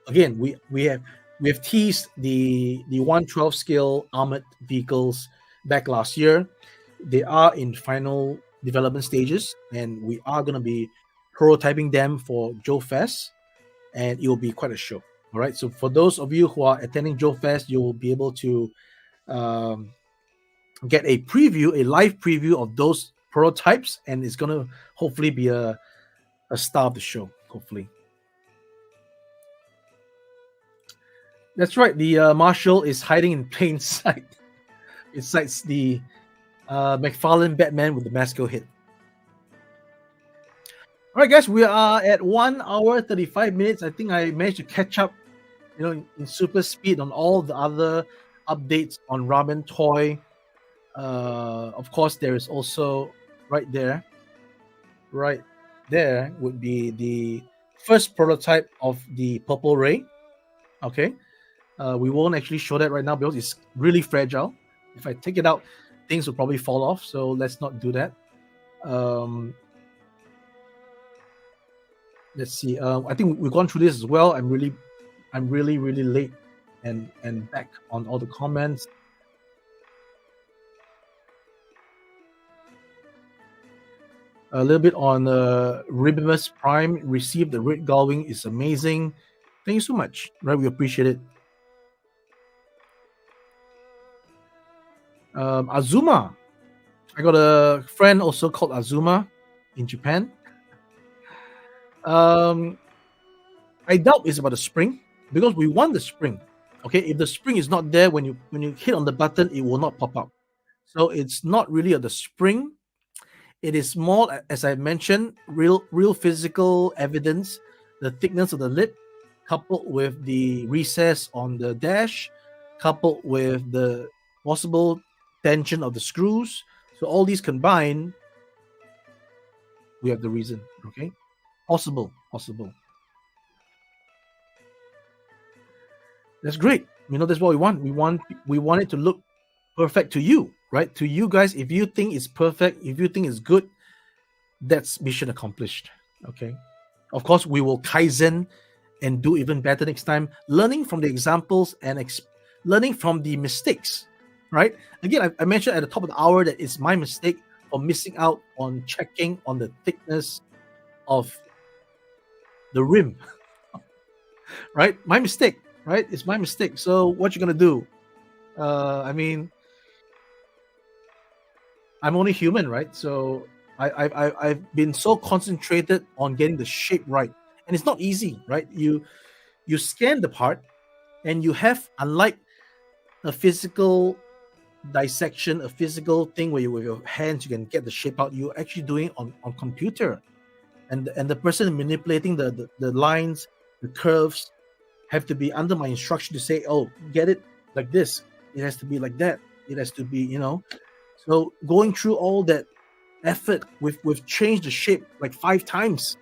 Again, we have teased the 1/12 scale armored vehicles back last year. They are in final development stages, and we are going to be prototyping them for Joe Fest, and it will be quite a show. All right, so for those of you who are attending Joe Fest, you will be able to get a live preview of those prototypes, and it's going to hopefully be a star of the show, hopefully. That's right, the Marshall is hiding in plain sight. Besides the McFarlane Batman with the Masco hit. All right, guys, we are at 1 hour 35 minutes. I think I managed to catch up, in super speed on all the other updates on Ramen Toy. Of course, there is also right there would be the first prototype of the Purple Ray. Okay, we won't actually show that right now because it's really fragile. If I take it out, things will probably fall off, so let's not do that. Let's see. I think we've gone through this as well. I'm really late and back on all the comments. A little bit on Ribimus Prime received the Red Gullwing is amazing. Thank you so much. Right, we appreciate it. Azuma. I got a friend also called Azuma in Japan. I doubt it's about the spring because we want the spring. Okay, if the spring is not there, when you hit on the button, it will not pop up. So it's not really the spring. It is more, as I mentioned, real physical evidence, the thickness of the lip, coupled with the recess on the dash, coupled with the possible tension of the screws. So all these combined, we have the reason. Okay, possible. That's great. That's what we want. We want it to look perfect to you, right? To you guys, if you think it's perfect, if you think it's good, that's mission accomplished. Okay. Of course, we will kaizen and do even better next time, learning from the examples and learning from the mistakes, right? Again, I mentioned at the top of the hour that it's my mistake for missing out on checking on the thickness of the rim, right? My mistake, right? It's my mistake. So what you gonna do? I mean, I'm only human, right? So I've been so concentrated on getting the shape right, and it's not easy, right? You scan the part, and you have, unlike a physical dissection, a physical thing where you with your hands you can get the shape out. You're actually doing it on computer, and the person manipulating the lines, the curves, have to be under my instruction to say, oh, get it like this. It has to be like that. It has to be, So going through all that effort, we've changed the shape like 5 times.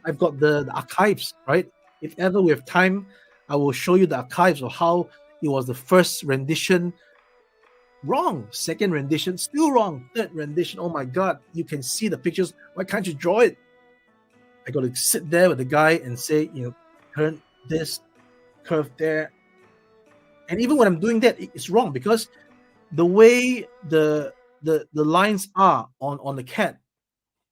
I've got the archives, right? If ever we have time, I will show you the archives of how it was the first rendition wrong, second rendition still wrong, third rendition. Oh my God, you can see the pictures. Why can't you draw it? I got to sit there with the guy and say, turn this curve there. And even when I'm doing that, it's wrong because the way the lines are on the cat,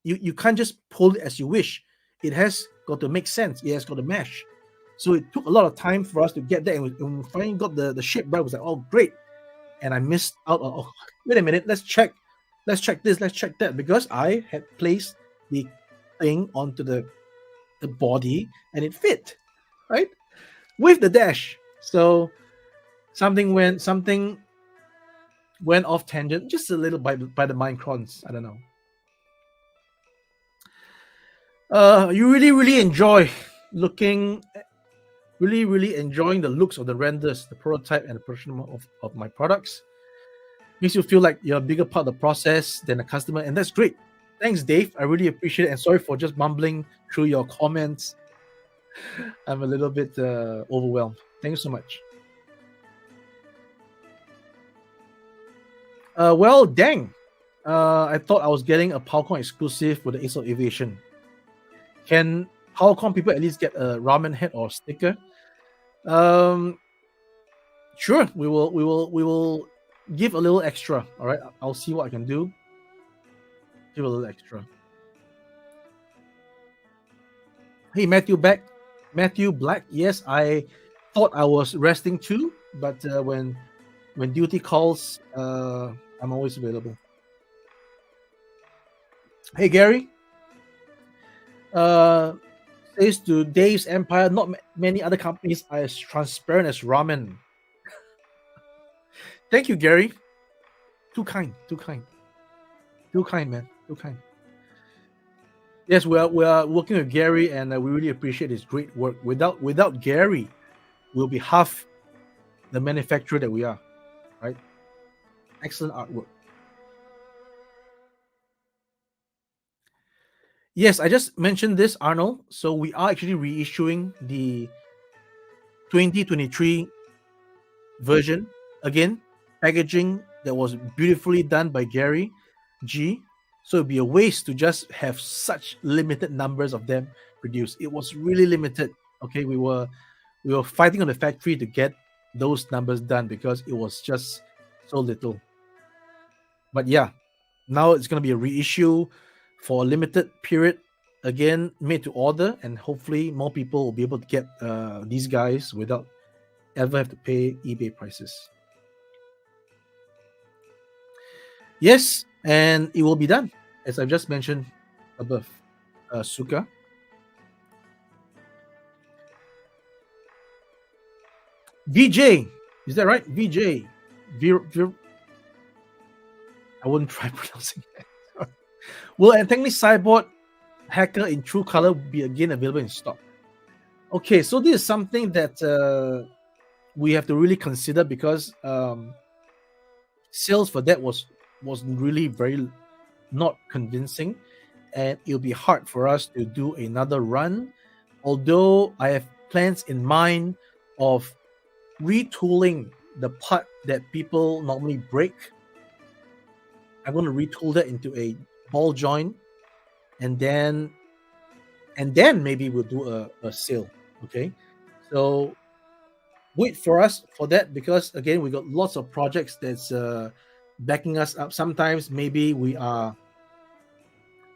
you can't just pull it as you wish. It has got to make sense. It has got to mesh. So it took a lot of time for us to get there, and we finally got the shape right. It was like, oh, great. And I missed out on, oh, wait a minute, let's check this, let's check that, because I had placed the thing onto the body and it fit, right? With the dash. So something went off tangent just a little by the microns. I don't know. You really enjoy looking, really enjoying the looks of the renders, the prototype, and the production of my products. Makes you feel like you're a bigger part of the process than a customer, and that's great. Thanks, Dave. I really appreciate it, and sorry for just mumbling through your comments. I'm a little bit overwhelmed. Thanks so much. Well, dang. I thought I was getting a PowerCon exclusive with the Ace of Aviation. Can PowerCon people at least get a ramen head or sticker? Sure. We will give a little extra. All right. I'll see what I can do. Give a little extra. Hey, Matthew Black. Yes, I thought I was resting too, but when duty calls, I'm always available. Hey, Gary. Says to Dave's Empire, not many other companies are as transparent as ramen. Thank you, Gary. Too kind, man. Too kind. Yes, we are working with Gary, and we really appreciate his great work. Without Gary, we'll be half the manufacturer that we are, right? Excellent artwork. Yes, I just mentioned this, Arnold. So we are actually reissuing the 2023 version again. Packaging that was beautifully done by Gary G. So it'd be a waste to just have such limited numbers of them produced. It was really limited. Okay, we were fighting on the factory to get those numbers done because it was just so little. But yeah, now it's going to be a reissue for a limited period, again made to order, and hopefully more people will be able to get these guys without ever have to pay eBay prices. Yes, and it will be done, as I've just mentioned above. Suka. VJ, is that right? VJ. I wouldn't try pronouncing that. Will Anthony Cyborg Hacker in True Color be again available in stock? Okay, so this is something that we have to really consider because sales for that was really very not convincing, and it'll be hard for us to do another run. Although I have plans in mind of retooling the part that people normally break. I'm going to retool that into a ball joint, and then maybe we'll do a sale. Okay, so wait for us for that, because again we got lots of projects that's backing us up. Sometimes maybe we are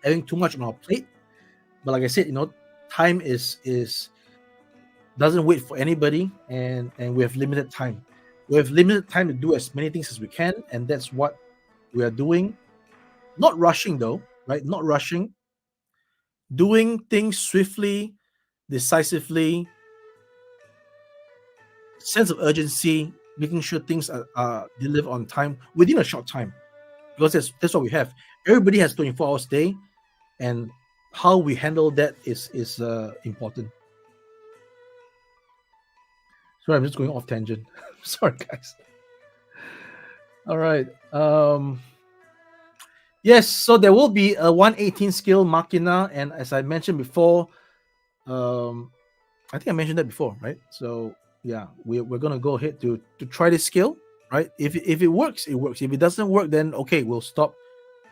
having too much on our plate, but like I said, time is doesn't wait for anybody, and we have limited time. We have limited time to do as many things as we can, and that's what we are doing. Not rushing though, right? Not rushing. Doing things swiftly, decisively, sense of urgency, making sure things are delivered on time within a short time, because that's what we have. Everybody has 24 hours a day, and how we handle that is important. Sorry, I'm just going off tangent. Sorry, guys. All right. Yes, so there will be a 118 skill Machina, and as I mentioned before, I think I mentioned that before, right? So yeah, we're gonna go ahead to try this skill, right? If it works, it works. If it doesn't work, then okay, we'll stop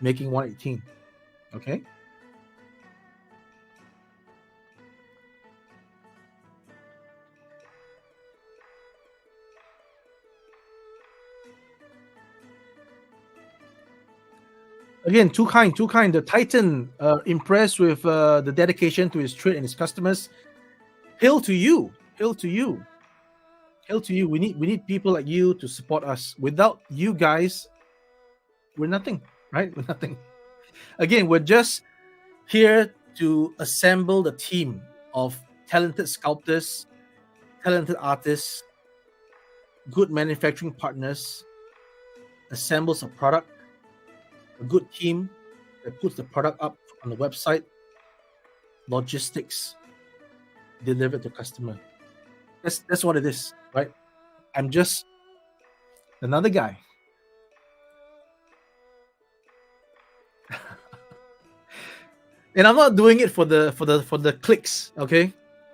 making 118. Okay. Again, too kind, too kind. The Titan, impressed with the dedication to his trade and his customers. Hail to you, hail to you, hail to you. We need people like you to support us. Without you guys, we're nothing, right? We're nothing. Again, we're just here to assemble the team of talented sculptors, talented artists, good manufacturing partners, assembles a product, a good team that puts the product up on the website, logistics, deliver to customer. That's what it is, right? I'm just another guy. And I'm not doing it for the clicks, okay,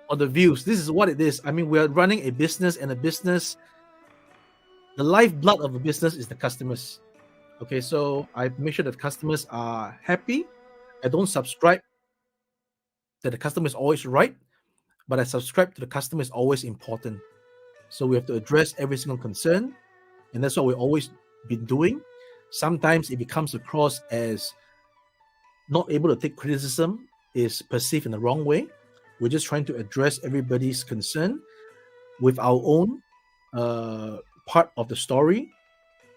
or the views. This is what it is. I mean, we are running a business, and a business, the lifeblood of a business is the customers. Okay, so I make sure that customers are happy. I don't subscribe that the customer is always right, but I subscribe to the customer is always important. So we have to address every single concern, and that's what we've always been doing. Sometimes if it comes across as not able to take criticism, is perceived in the wrong way. We're just trying to address everybody's concern with our own part of the story,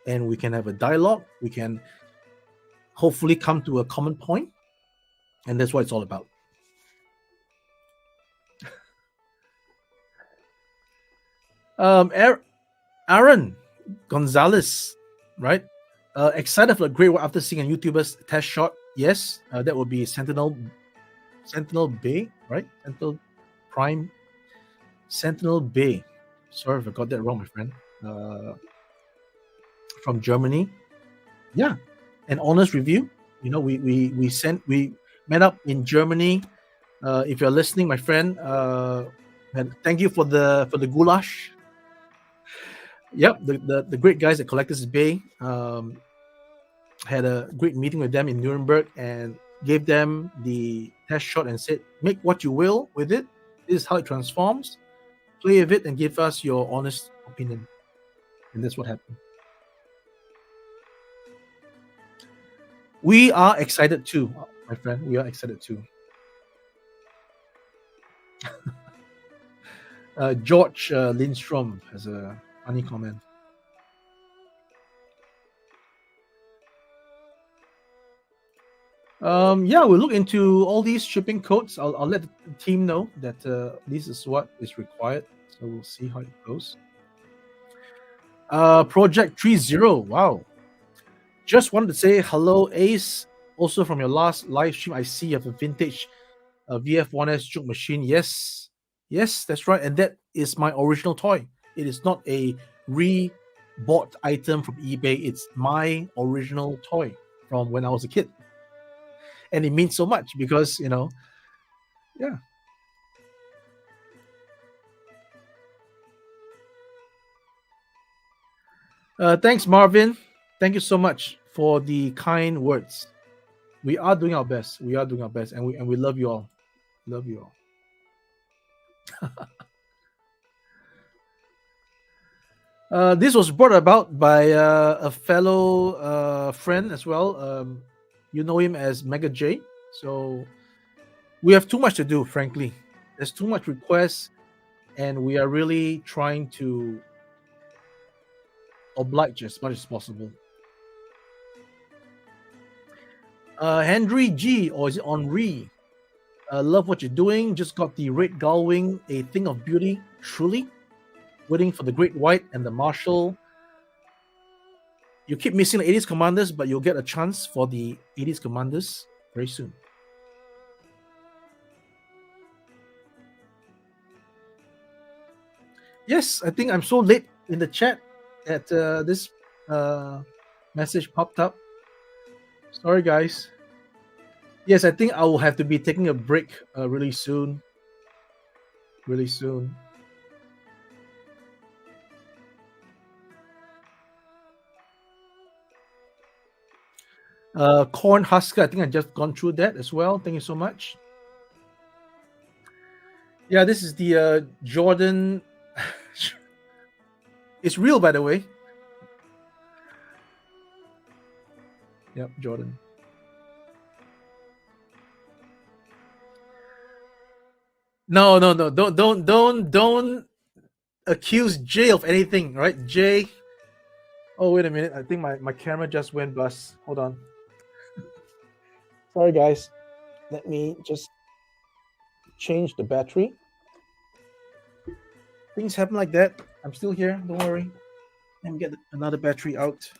and we can have a dialogue. We can hopefully come to a common point, and that's what it's all about. Aaron Gonzalez, right? Excited for a great work after seeing a YouTuber's test shot. Yes, that would be Sentinel Bay, right? Sentinel Prime, Sentinel Bay. Sorry if I got that wrong, my friend. From Germany. Yeah, an honest review. We met up in Germany. If you're listening, my friend, and thank you for the goulash. Yep, the great guys at Collectors Bay, had a great meeting with them in Nuremberg and gave them the test shot and said, make what you will with it. This is how it transforms. Play with it and give us your honest opinion. And that's what happened. We are excited too, my friend. We are excited too. George Lindstrom has a funny comment. Yeah, we'll look into all these shipping codes. I'll let the team know that this is what is required. So we'll see how it goes. Project 30. Wow. Just wanted to say hello, Ace. Also from your last live stream, I see you have a vintage VF1S juke machine. Yes, Yes, that's right. And that is my original toy. It is not a re-bought item from eBay. It's my original toy from when I was a kid. And it means so much because, yeah. Thanks, Marvin. Thank you so much for the kind words. We are doing our best. We are doing our best, and we love you all. Love you all. This was brought about by a fellow friend as well. You know him as Mega J. So we have too much to do, frankly. There's too much requests, and we are really trying to oblige as much as possible. Henry G, or is it Henri? Love what you're doing. Just got the Red Gullwing, a thing of beauty, truly. Waiting for the Great White and the Marshall. You keep missing the 80s Commanders, but you'll get a chance for the 80s Commanders very soon. Yes, I think I'm so late in the chat that this message popped up. Sorry, guys. Yes, I think I will have to be taking a break really soon. Really soon. Corn Husker, I think I just gone through that as well. Thank you so much. Yeah, this is the Jordan. It's real, by the way. Yep, Jordan. No, don't accuse Jay of anything, right? Jay. Oh, wait a minute. I think my camera just went bust. Hold on. Sorry, guys. Let me just change the battery. Things happen like that. I'm still here. Don't worry. Let me get another battery out.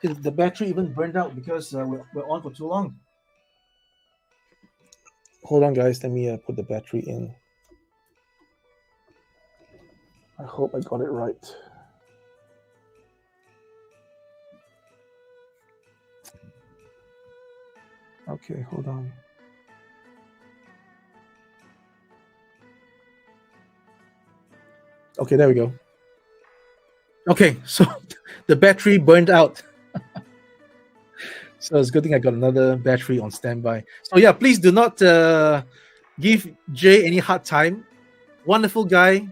The battery even burned out because we're on for too long. Hold on, guys. Let me put the battery in. I hope I got it right. Okay, hold on. Okay, there we go. Okay, so the battery burned out. So it's a good thing I got another battery on standby. So yeah, please do not give Jay any hard time. Wonderful guy.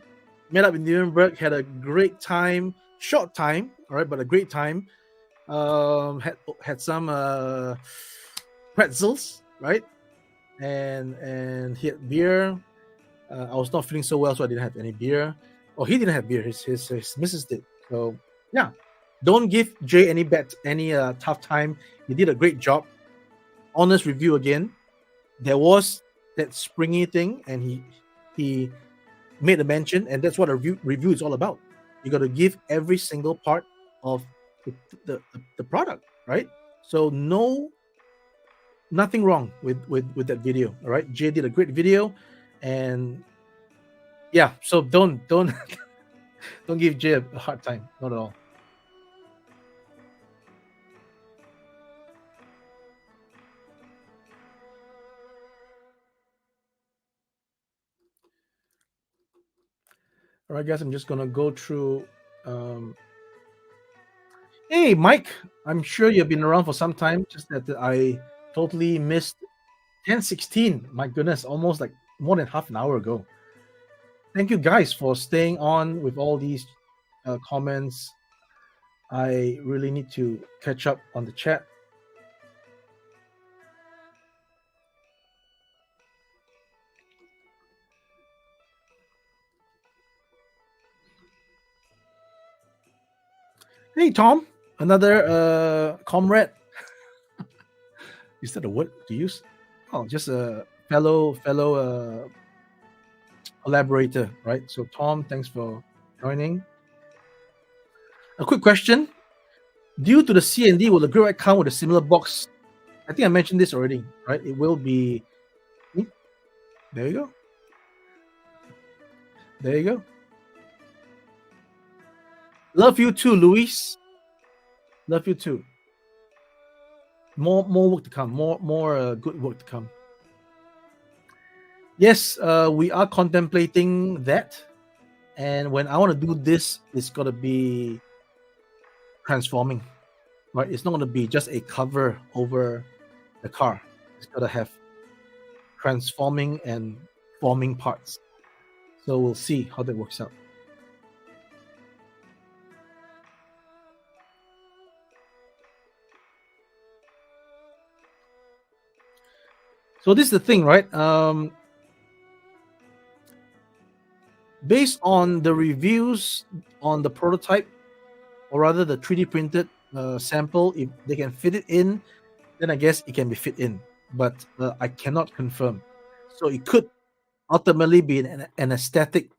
Met up in Nuremberg, had a great time. Short time, all right, but a great time. Had some pretzels, right? And he had beer. I was not feeling so well, so I didn't have any beer. Oh, he didn't have beer. His missus did. So yeah, don't give Jay any tough time. He did a great job. Honest review again. There was that springy thing, and he made a mention, and that's what a review is all about. You got to give every single part of the product, right? So nothing wrong with that video. All right, Jay did a great video, and yeah, so don't don't give Jay a hard time, not at all. All right, guys, I'm just gonna go through. Hey, Mike, I'm sure you've been around for some time. Just that I totally missed 10:16. My goodness, almost like more than half an hour ago. Thank you guys for staying on with all these comments. I really need to catch up on the chat. Hey, Tom, another comrade. Is that a word to use? Oh, just a fellow collaborator, right? So, Tom, thanks for joining. A quick question: due to the C&D, will the Great White come with a similar box? I think I mentioned this already, right? It will be. There you go. There you go. Love you too, Luis. Love you too. More work to come. More good work to come. Yes, we are contemplating that. And when I want to do this, it's got to be transforming, right? It's not going to be just a cover over the car. It's got to have transforming and forming parts. So we'll see how that works out. So this is the thing, right? Based on the reviews on the prototype, or rather the 3D printed sample, if they can fit it in, then I guess it can be fit in. But I cannot confirm. So it could ultimately be an aesthetic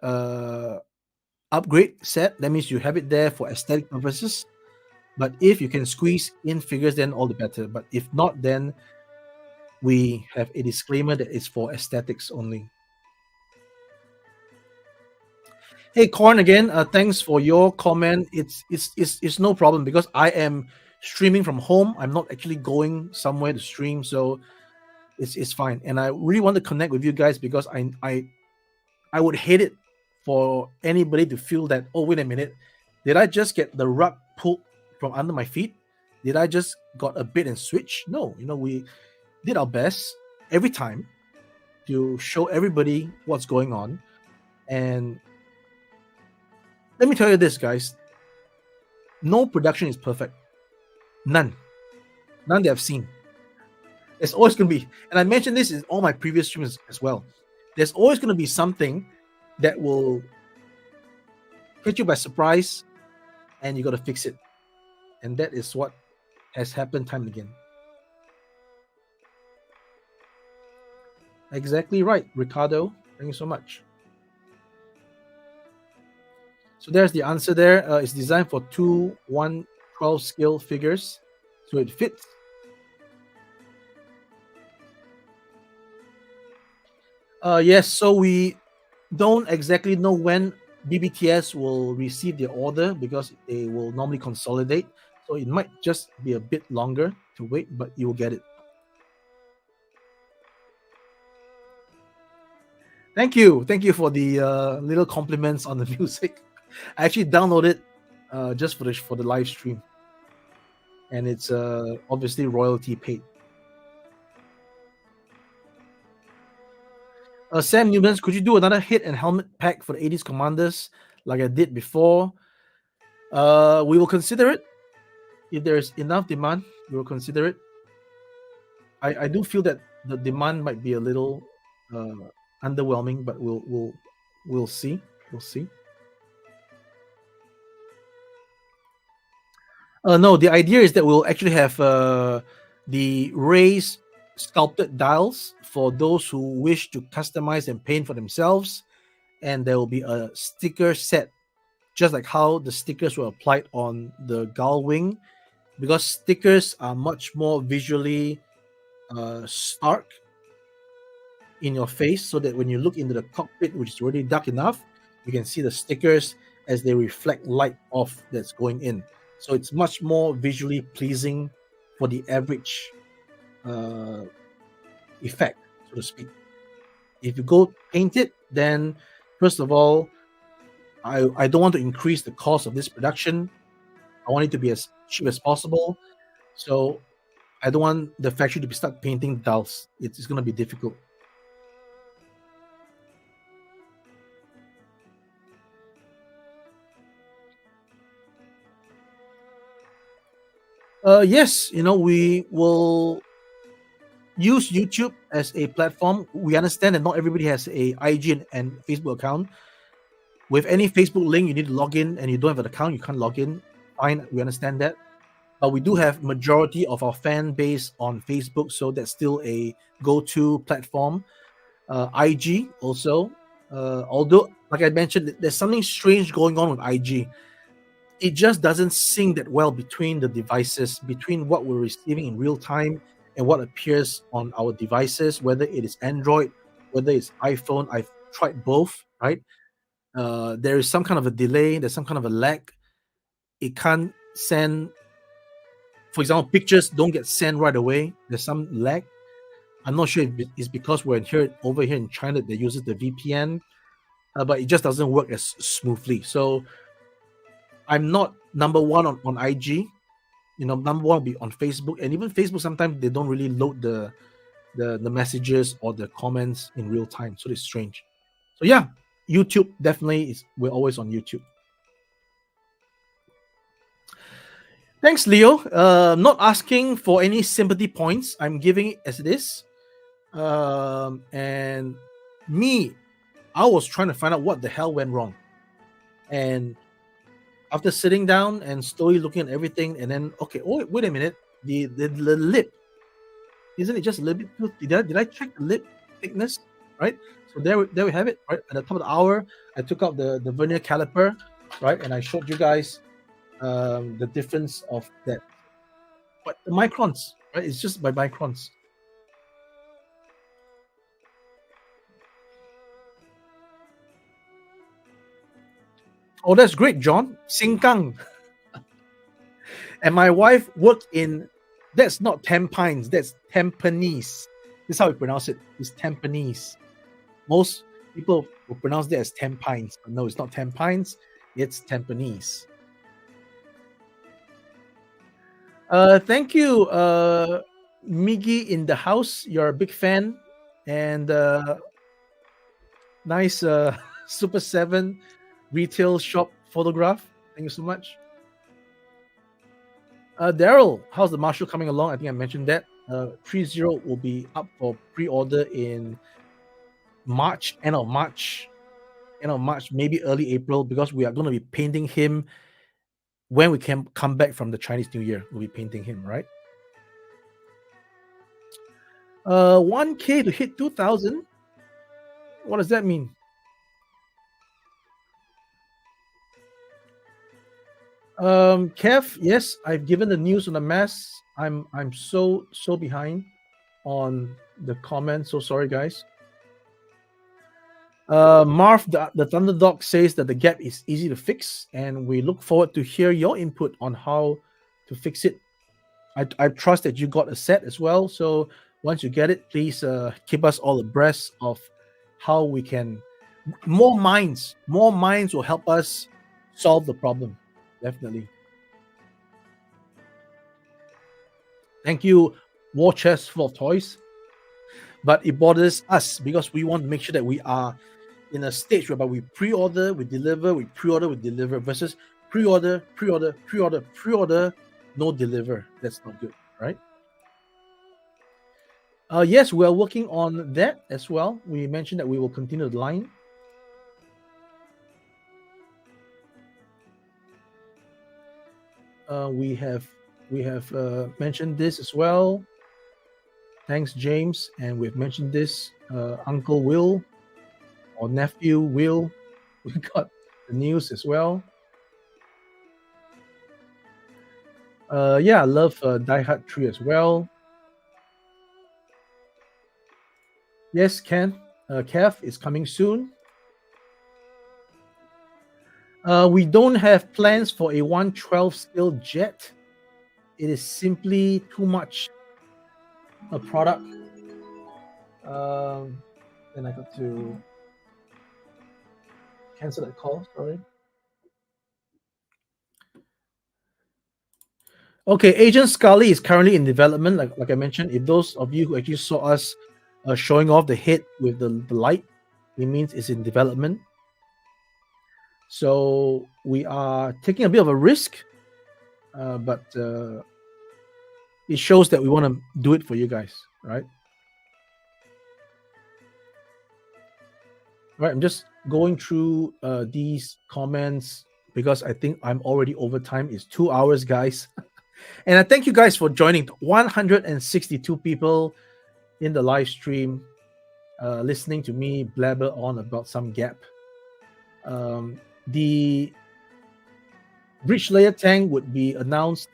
upgrade set. That means you have it there for aesthetic purposes. But if you can squeeze in figures, then all the better. But if not, then we have a disclaimer that it's for aesthetics only. Hey, Corn again. Thanks for your comment. It's no problem because I am streaming from home. I'm not actually going somewhere to stream, so it's fine. And I really want to connect with you guys because I would hate it for anybody to feel that, oh, wait a minute, did I just get the rug pulled from under my feet? Did I just got a bait and switch? No, we did our best every time to show everybody what's going on. And let me tell you this, guys. No production is perfect. None that I've seen. There's always going to be, and I mentioned this in all my previous streams as well. There's always going to be something that will hit you by surprise, and you got to fix it. And that is what has happened time and again. Exactly right, Ricardo. Thank you so much. So there's the answer there. It's designed for 2 1/12 scale figures, so it fits. Yes, so we don't exactly know when BBTS will receive their order because they will normally consolidate. So it might just be a bit longer to wait, but you will get it. Thank you for the little compliments on the music. I actually downloaded just for the live stream, and it's obviously royalty paid. Sam Newlands, could you do another hit and helmet pack for the 80s commanders like I did before? We will consider it. If there's enough demand, we will consider it. I do feel that the demand might be a little underwhelming, but we'll see. We'll see. No, the idea is that we'll actually have the raised sculpted dials for those who wish to customize and paint for themselves, and there will be a sticker set, just like how the stickers were applied on the gull wing, because stickers are much more visually stark in your face, so that when you look into the cockpit, which is already dark enough, you can see the stickers as they reflect light off that's going in. So it's much more visually pleasing for the average effect, so to speak. If you go paint it, then first of all, I don't want to increase the cost of this production. I want it to be as cheap as possible. So I don't want the factory to be stuck painting dials. It's going to be difficult. Yes, we will use YouTube as a platform. We understand that not everybody has a IG and Facebook account. With any Facebook link, you need to log in, and you don't have an account, you can't log in. Fine, we understand that. But we do have majority of our fan base on Facebook, so that's still a go-to platform. IG also, although, like I mentioned, there's something strange going on with IG. It just doesn't sync that well between the devices, between what we're receiving in real time and what appears on our devices, whether it is Android whether it's iPhone. I've tried both, right? There is some kind of a delay. There's some kind of a lag. It can't send, for example, pictures don't get sent right away. There's some lag. I'm not sure if it's because we're over here in China that uses the VPN, but it just doesn't work as smoothly. So I'm not number one on IG. Number one will be on Facebook, and even Facebook sometimes they don't really load the messages or the comments in real time, so it's strange. So yeah, YouTube definitely is. We're always on YouTube. Thanks, Leo. Not asking for any sympathy points. I'm giving it as it is. And me, I was trying to find out what the hell went wrong. And after sitting down and slowly looking at everything, and then wait a minute, the lip, isn't it just a little bit too? Did I check the lip thickness? Right. So there we have it. Right at the top of the hour, I took out the vernier caliper, right, and I showed you guys the difference of that. But the microns, right? It's just by microns. Oh, that's great, John. Sengkang. And my wife worked in, that's not Tampines, that's Tampines. This is how we pronounce it. It's Tampines. Most people will pronounce it as Tampines. But no, it's not Tampines. It's Tampines. Thank you, Miggy in the house. You're a big fan. And nice Super 7 retail shop photograph. Thank you so much. Daryl, how's the Marshall coming along? I think I mentioned that. 3.0 will be up for pre-order in March, end of March, maybe early April, because we are going to be painting him when we can come back from the Chinese New Year. We'll be painting him, right? 1K to hit 2,000. What does that mean? Kev, yes, I've given the news on the mass. I'm so behind on the comments. So sorry, guys. Marv, the Thunderdog says that the gap is easy to fix, and we look forward to hear your input on how to fix it. I trust that you got a set as well. So once you get it, please keep us all abreast of how we can. More minds will help us solve the problem. Definitely. Thank you, War Chest Full of Toys. But it bothers us because we want to make sure that we are in a stage whereby we pre-order, we deliver, we pre-order, we deliver, versus pre-order, no deliver. That's not good, right? Yes, we are working on that as well. We mentioned that we will continue the line. We have mentioned this as well. Thanks, James. And we've mentioned this, Uncle Will or nephew Will. We got the news as well. Yeah, I love Die Hard 3 as well. Yes, Ken. Kev is coming soon. We don't have plans for a 112 scale jet. It is simply too much a product. Then I got to cancel that call. Sorry. Okay, Agent Scully is currently in development. Like I mentioned, if those of you who actually saw us showing off the head with the light, it means it's in development. So we are taking a bit of a risk, but it shows that we want to do it for you guys, right? Right, I'm just going through these comments because I think I'm already over time. It's 2 hours, guys. And I thank you guys for joining. 162 people in the live stream listening to me blabber on about some gap. The bridge layer tank would be announced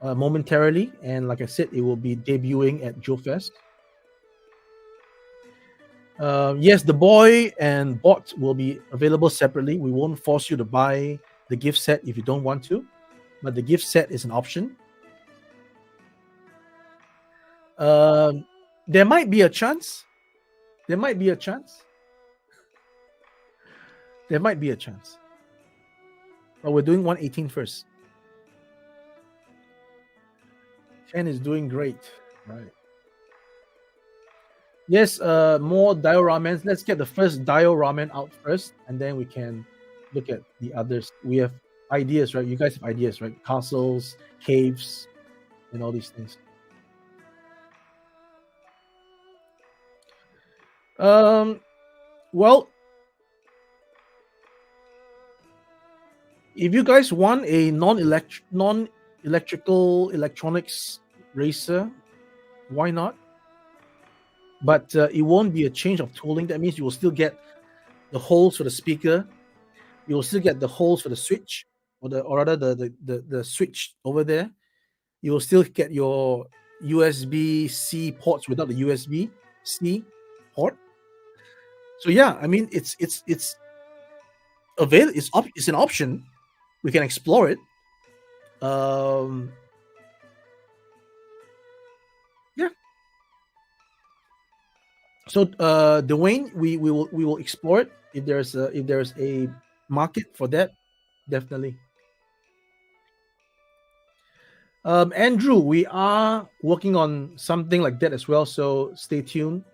momentarily, and like I said, it will be debuting at JoeFest. Yes, the boy and bot will be available separately. We won't force you to buy the gift set if you don't want to, but the gift set is an option. Um, there might be a chance. There might be a chance. There might be a chance. But we're doing 118 first. Chen is doing great. Right. Yes, more dio ramens. Let's get the first dio ramen out first, and then we can look at the others. We have ideas, right? You guys have ideas, right? Castles, caves, and all these things. Well, if you guys want a non-electrical electronics racer, why not? But it won't be a change of tooling. That means you will still get the holes for the speaker. You will still get the holes for the switch, or rather the switch over there. You will still get your USB-C ports without the USB-C port. So yeah, I mean it's available. It's an option. We can explore it. Yeah. So Dwayne, we will explore it if there's a market for that, definitely. Andrew, we are working on something like that as well, so stay tuned.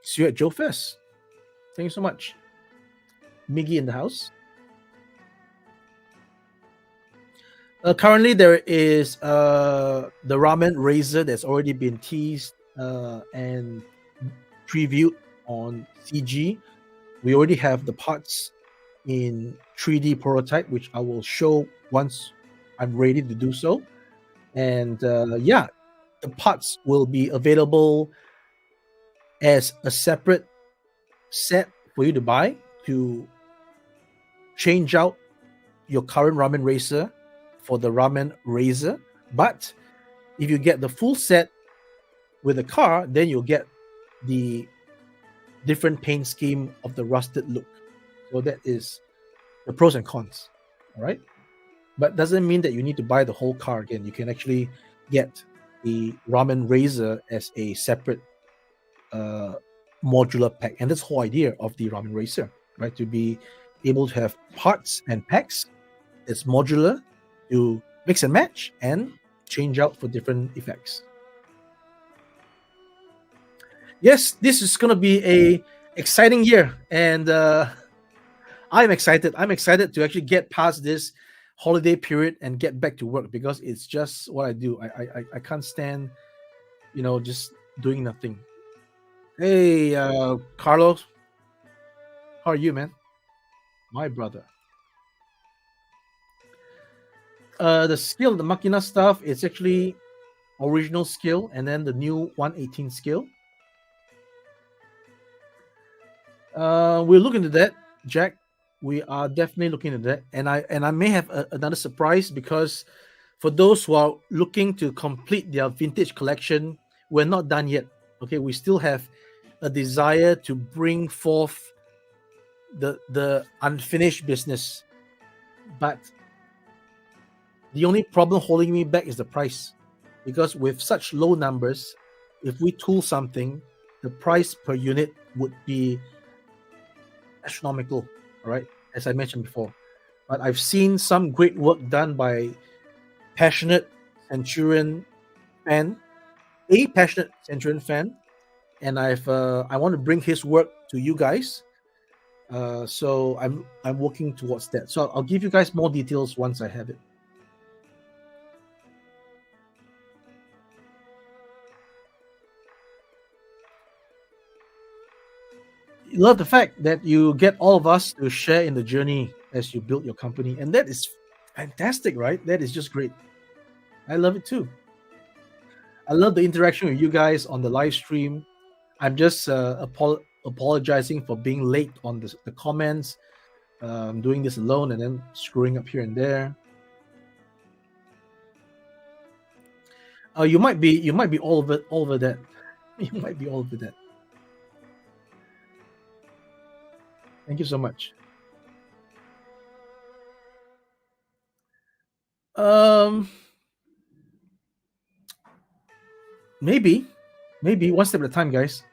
See you at Joe Fest. Thank you so much. Miggy in the house. Currently, there is the Ramen Racer that's already been teased and previewed on CG. We already have the parts in 3D prototype, which I will show once I'm ready to do so. And yeah, the parts will be available as a separate set for you to buy to change out your current Ramen Racer for the Ramen Racer. But if you get the full set with the car, then you'll get the different paint scheme of the rusted look. So that is the pros and cons. All right. But doesn't mean that you need to buy the whole car again. You can actually get the Ramen Racer as a separate modular pack. And that's the whole idea of the Ramen Racer, right? To be able to have parts and packs that's modular to mix and match and change out for different effects. Yes, this is going to be a exciting year, and I'm excited. I'm excited to actually get past this holiday period and get back to work because it's just what I do. I can't stand, just doing nothing. Hey, Carlos, how are you, man? My brother. The skill, the Machina stuff, it's actually original skill, and then the new 118 skill. We're looking at that, Jack. We are definitely looking at that, and I may have another surprise because for those who are looking to complete their vintage collection, we're not done yet. Okay, we still have a desire to bring forth the unfinished business, but the only problem holding me back is the price, because with such low numbers, if we tool something, the price per unit would be astronomical. All right, as I mentioned before. But I've seen some great work done by passionate Centurion fan, a passionate Centurion fan, and I want to bring his work to you guys. So I'm working towards that. So I'll give you guys more details once I have it. Love the fact that you get all of us to share in the journey as you build your company, and that is fantastic, right? That is just great. I love it too. I love the interaction with you guys on the live stream. I'm just apologizing for being late on the comments. I'm doing this alone and then screwing up here and there. You might be all over that. You might be all over that. Thank you so much. Um, maybe one step at a time, guys.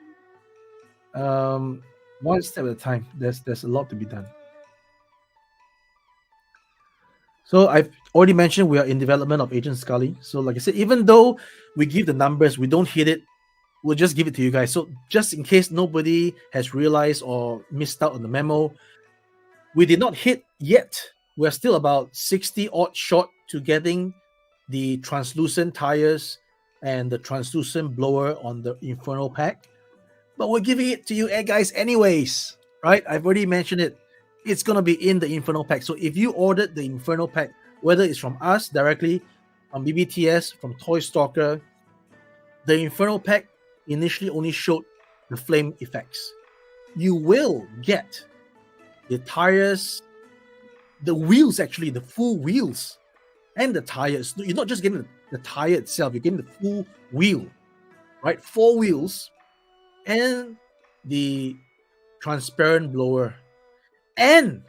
Um, one step at a time. There's a lot to be done. So I've already mentioned we are in development of Agent Scully. So like I said, even though we give the numbers, we don't hit it. We'll just give it to you guys. So just in case nobody has realized or missed out on the memo, we did not hit yet. We're still about 60 odd short to getting the translucent tires and the translucent blower on the Inferno pack. But we're giving it to you guys anyways, right? I've already mentioned it. It's going to be in the Inferno pack. So if you ordered the Inferno pack, whether it's from us directly, from BBTS, from Toy Stalker, the Inferno pack initially only showed the flame effects. You will get the tires, the wheels, actually, the full wheels, and the tires. You're not just getting the tire itself, you're getting the full wheel, right? 4 wheels and the transparent blower and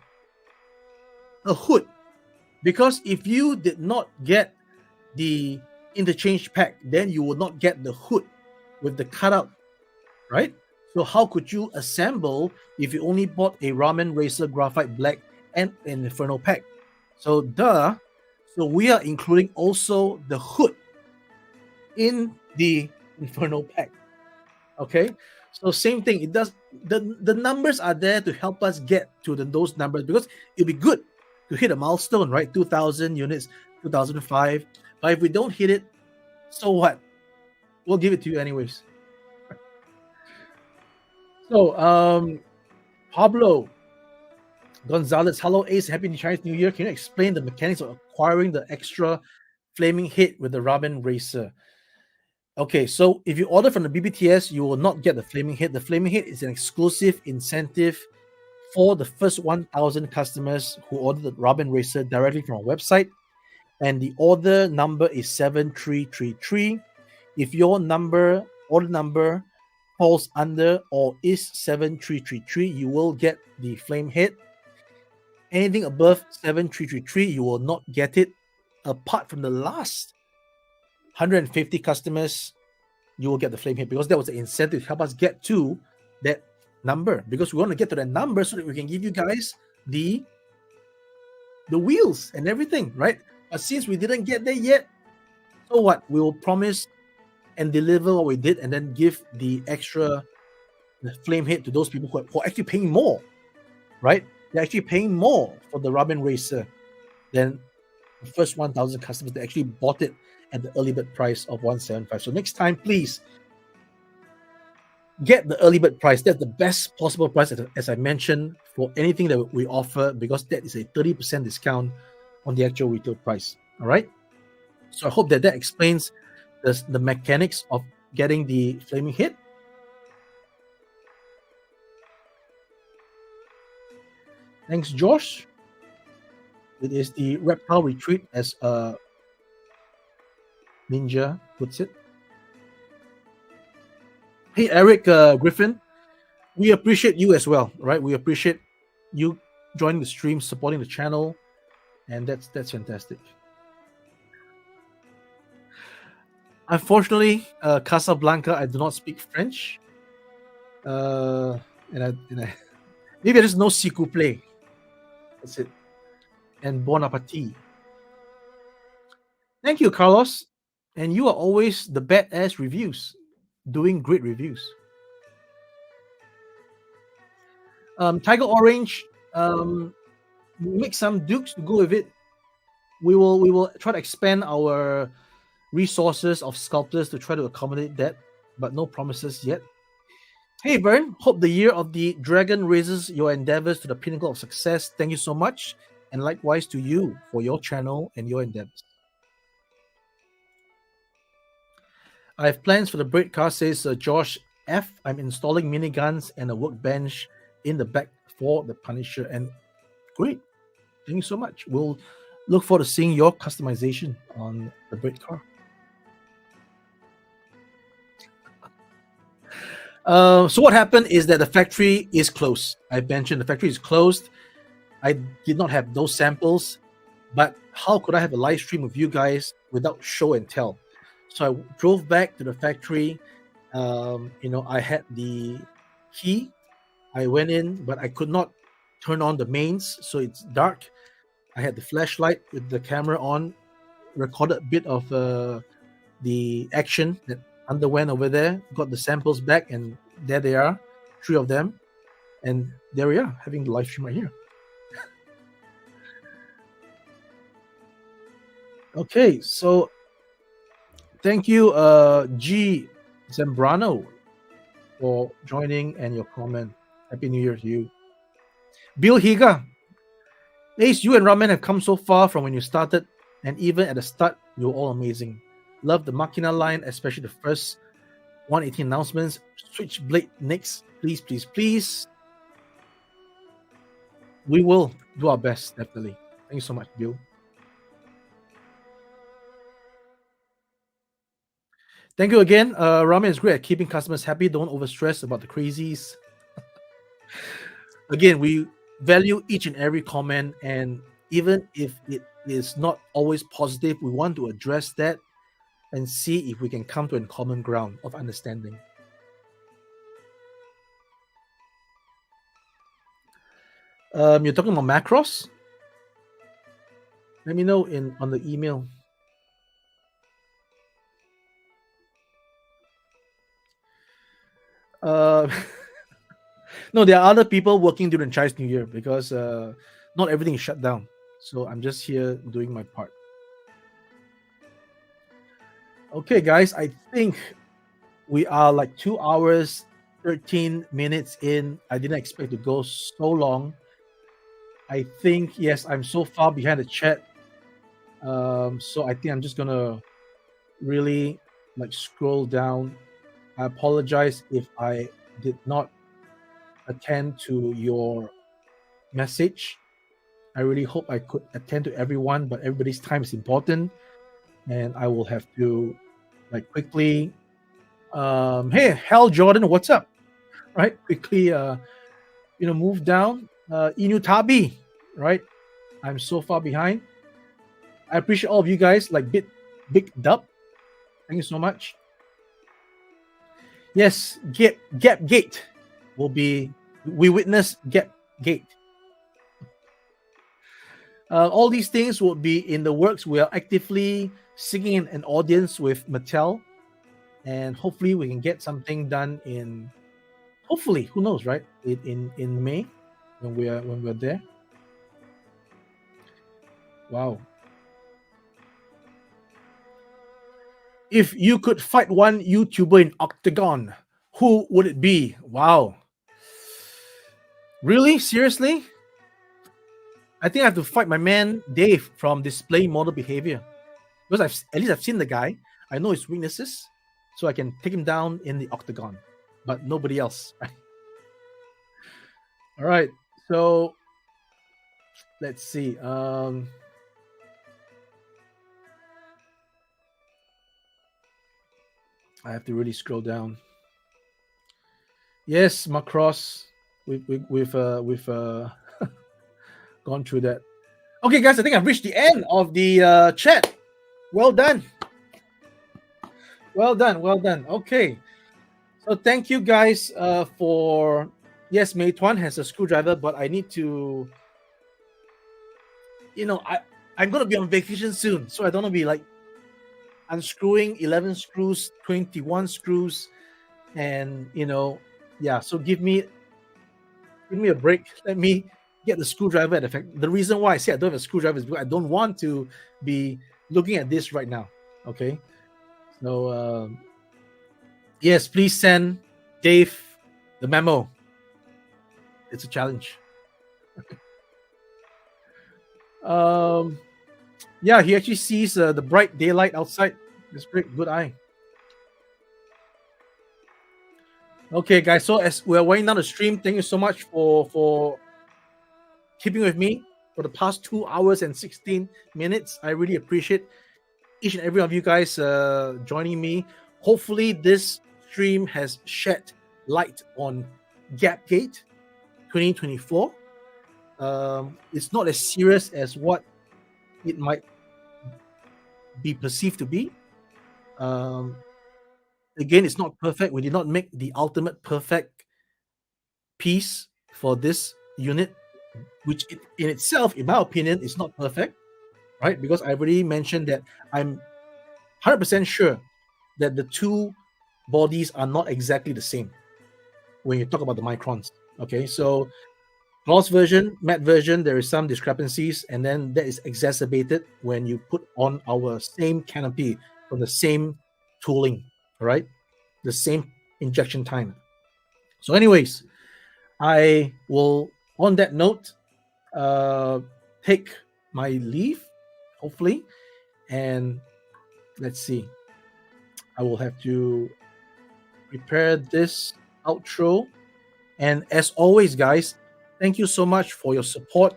a hood. Because if you did not get the interchange pack, then you will not get the hood with the cutout, right? So how could you assemble if you only bought a Ramen Racer Graphite Black and an Inferno pack? So so we are including also the hood in the Inferno pack. Okay, so same thing. It does the numbers are there to help us get to those numbers, because it'll be good to hit a milestone, right? 2,000 units, 2005. But if we don't hit it, so what? We'll give it to you anyways. So Pablo Gonzalez, hello Ace, happy Chinese New Year. Can you explain the mechanics of acquiring the extra flaming hit with the Ramen Racer? Okay, so if you order from the BBTS, you will not get the flaming hit. The flaming hit is an exclusive incentive for the first 1,000 customers who order the Ramen Racer directly from our website, and the order number is 7333. If your order number falls under or is 7333, you will get the flame hit. Anything above 7333, you will not get it. Apart from the last 150 customers, you will get the flame hit, because that was the incentive to help us get to that number, because we want to get to that number so that we can give you guys the wheels and everything, right? But since we didn't get there yet, so what? We will promise and deliver what we did, and then give the extra flame hit to those people who are actually paying more, right? They're actually paying more for the Ramen Racer than the first 1,000 customers that actually bought it at the early bird price of 175. So next time, please get the early bird price. That's the best possible price, as I mentioned, for anything that we offer, because that is a 30% discount on the actual retail price. All right. So I hope that explains the mechanics of getting the flaming hit. Thanks, Josh. It is the reptile retreat, as Ninja puts it. Hey, Eric Griffin, we appreciate you as well, right? We appreciate you joining the stream, supporting the channel, and that's fantastic. Unfortunately, Casablanca, I do not speak French, and I maybe I just know s'il vous plaît. That's it. And bon appetit. Thank you, Carlos. And you are always the badass reviews, doing great reviews. Tiger Orange, make some dukes to go with it. We will try to expand our resources of sculptors to try to accommodate that, but no promises yet. Hey Vern, hope the year of the dragon raises your endeavors to the pinnacle of success. Thank you so much, and likewise to you for your channel and your endeavors. I have plans for the braid car, says Josh F. I'm installing miniguns and a workbench in the back for the Punisher, and great. Thank you so much. We'll look forward to seeing your customization on the braid car. So what happened is that the factory is closed. I mentioned the factory is closed. I did not have those samples, but how could I have a live stream with you guys without show and tell? So I drove back to the factory. I had the key. I went in, but I could not turn on the mains, so it's dark. I had the flashlight with the camera on, recorded a bit of the action that underwent over there, got the samples back, and there they are, 3 of them. And there we are, having the live stream right here. Okay, so thank you, G. Zambrano, for joining and your comment. Happy New Year to you. Bill Higa. Ace, you and Ramen have come so far from when you started, and even at the start, you were all amazing. Love the Machina line, especially the first 118 announcements. Switchblade next, please, please, please. We will do our best, definitely. Thank you so much, Bill. Thank you again. Ramen is great at keeping customers happy. Don't overstress about the crazies. Again, we value each and every comment, and even if it is not always positive, we want to address that and see if we can come to a common ground of understanding. You're talking about macros? Let me know on the email. No, there are other people working during Chinese New Year because not everything is shut down. So I'm just here doing my part. Okay, guys, I think we are like 2 hours, 13 minutes in. I didn't expect to go so long. I think, yes, I'm so far behind the chat. So I think I'm just gonna really like scroll down. I apologize if I did not attend to your message. I really hope I could attend to everyone, but everybody's time is important, and I will have to like quickly. Hey, Hal Jordan, what's up? Right, quickly. Move down. Inu Tabi, right? I'm so far behind. I appreciate all of you guys. Like big dub. Thank you so much. Yes, Gap Gate will be. We witness Gap Gate. All these things will be in the works. We are actively seeking an audience with Mattel, and hopefully we can get something done in. Hopefully, who knows, right? In May, when we're there. Wow. If you could fight one YouTuber in Octagon, who would it be? Wow. Really? Seriously? I think I have to fight my man Dave from Display Model Behavior, because at least I've seen the guy. I know his weaknesses, so I can take him down in the Octagon, but nobody else. Right? All right. So let's see. I have to really scroll down. Yes, Macross. We've gone through that. Okay, guys, I think I've reached the end of the chat. Well done. Well done. Well done. Okay. So thank you guys for. Yes, Meituan has a screwdriver, but I need to. I'm gonna be on vacation soon, so I don't want to be like unscrewing 11 screws, 21 screws, and yeah. So give me a break. Let me get the screwdriver at effect. The reason why I say I don't have a screwdriver is because I don't want to be looking at this right now. Okay. So yes, please send Dave the memo. It's a challenge. Yeah, he actually sees the bright daylight outside. It's great. Good eye. Okay, guys. So as we're winding down the stream, thank you so much for keeping with me for the past 2 hours and 16 minutes. I really appreciate each and every one of you guys joining me. Hopefully, this stream has shed light on gap gate 2024. It's not as serious as what it might be perceived to be. Again, it's not perfect. We did not make the ultimate perfect piece for this unit, which in itself, in my opinion, is not perfect, right? Because I've already mentioned that I'm 100% sure that the two bodies are not exactly the same when you talk about the microns. Okay, so gloss version, matte version, there is some discrepancies, and then that is exacerbated when you put on our same canopy from the same tooling, all right? The same injection time. So, anyways, I will, on that note, take my leave, hopefully, and let's see. I will have to prepare this outro. And as always, guys, thank you so much for your support.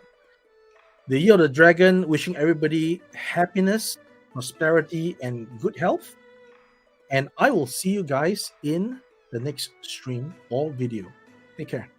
The Year of the Dragon, wishing everybody happiness, prosperity, and good health. And I will see you guys in the next stream or video. Take care.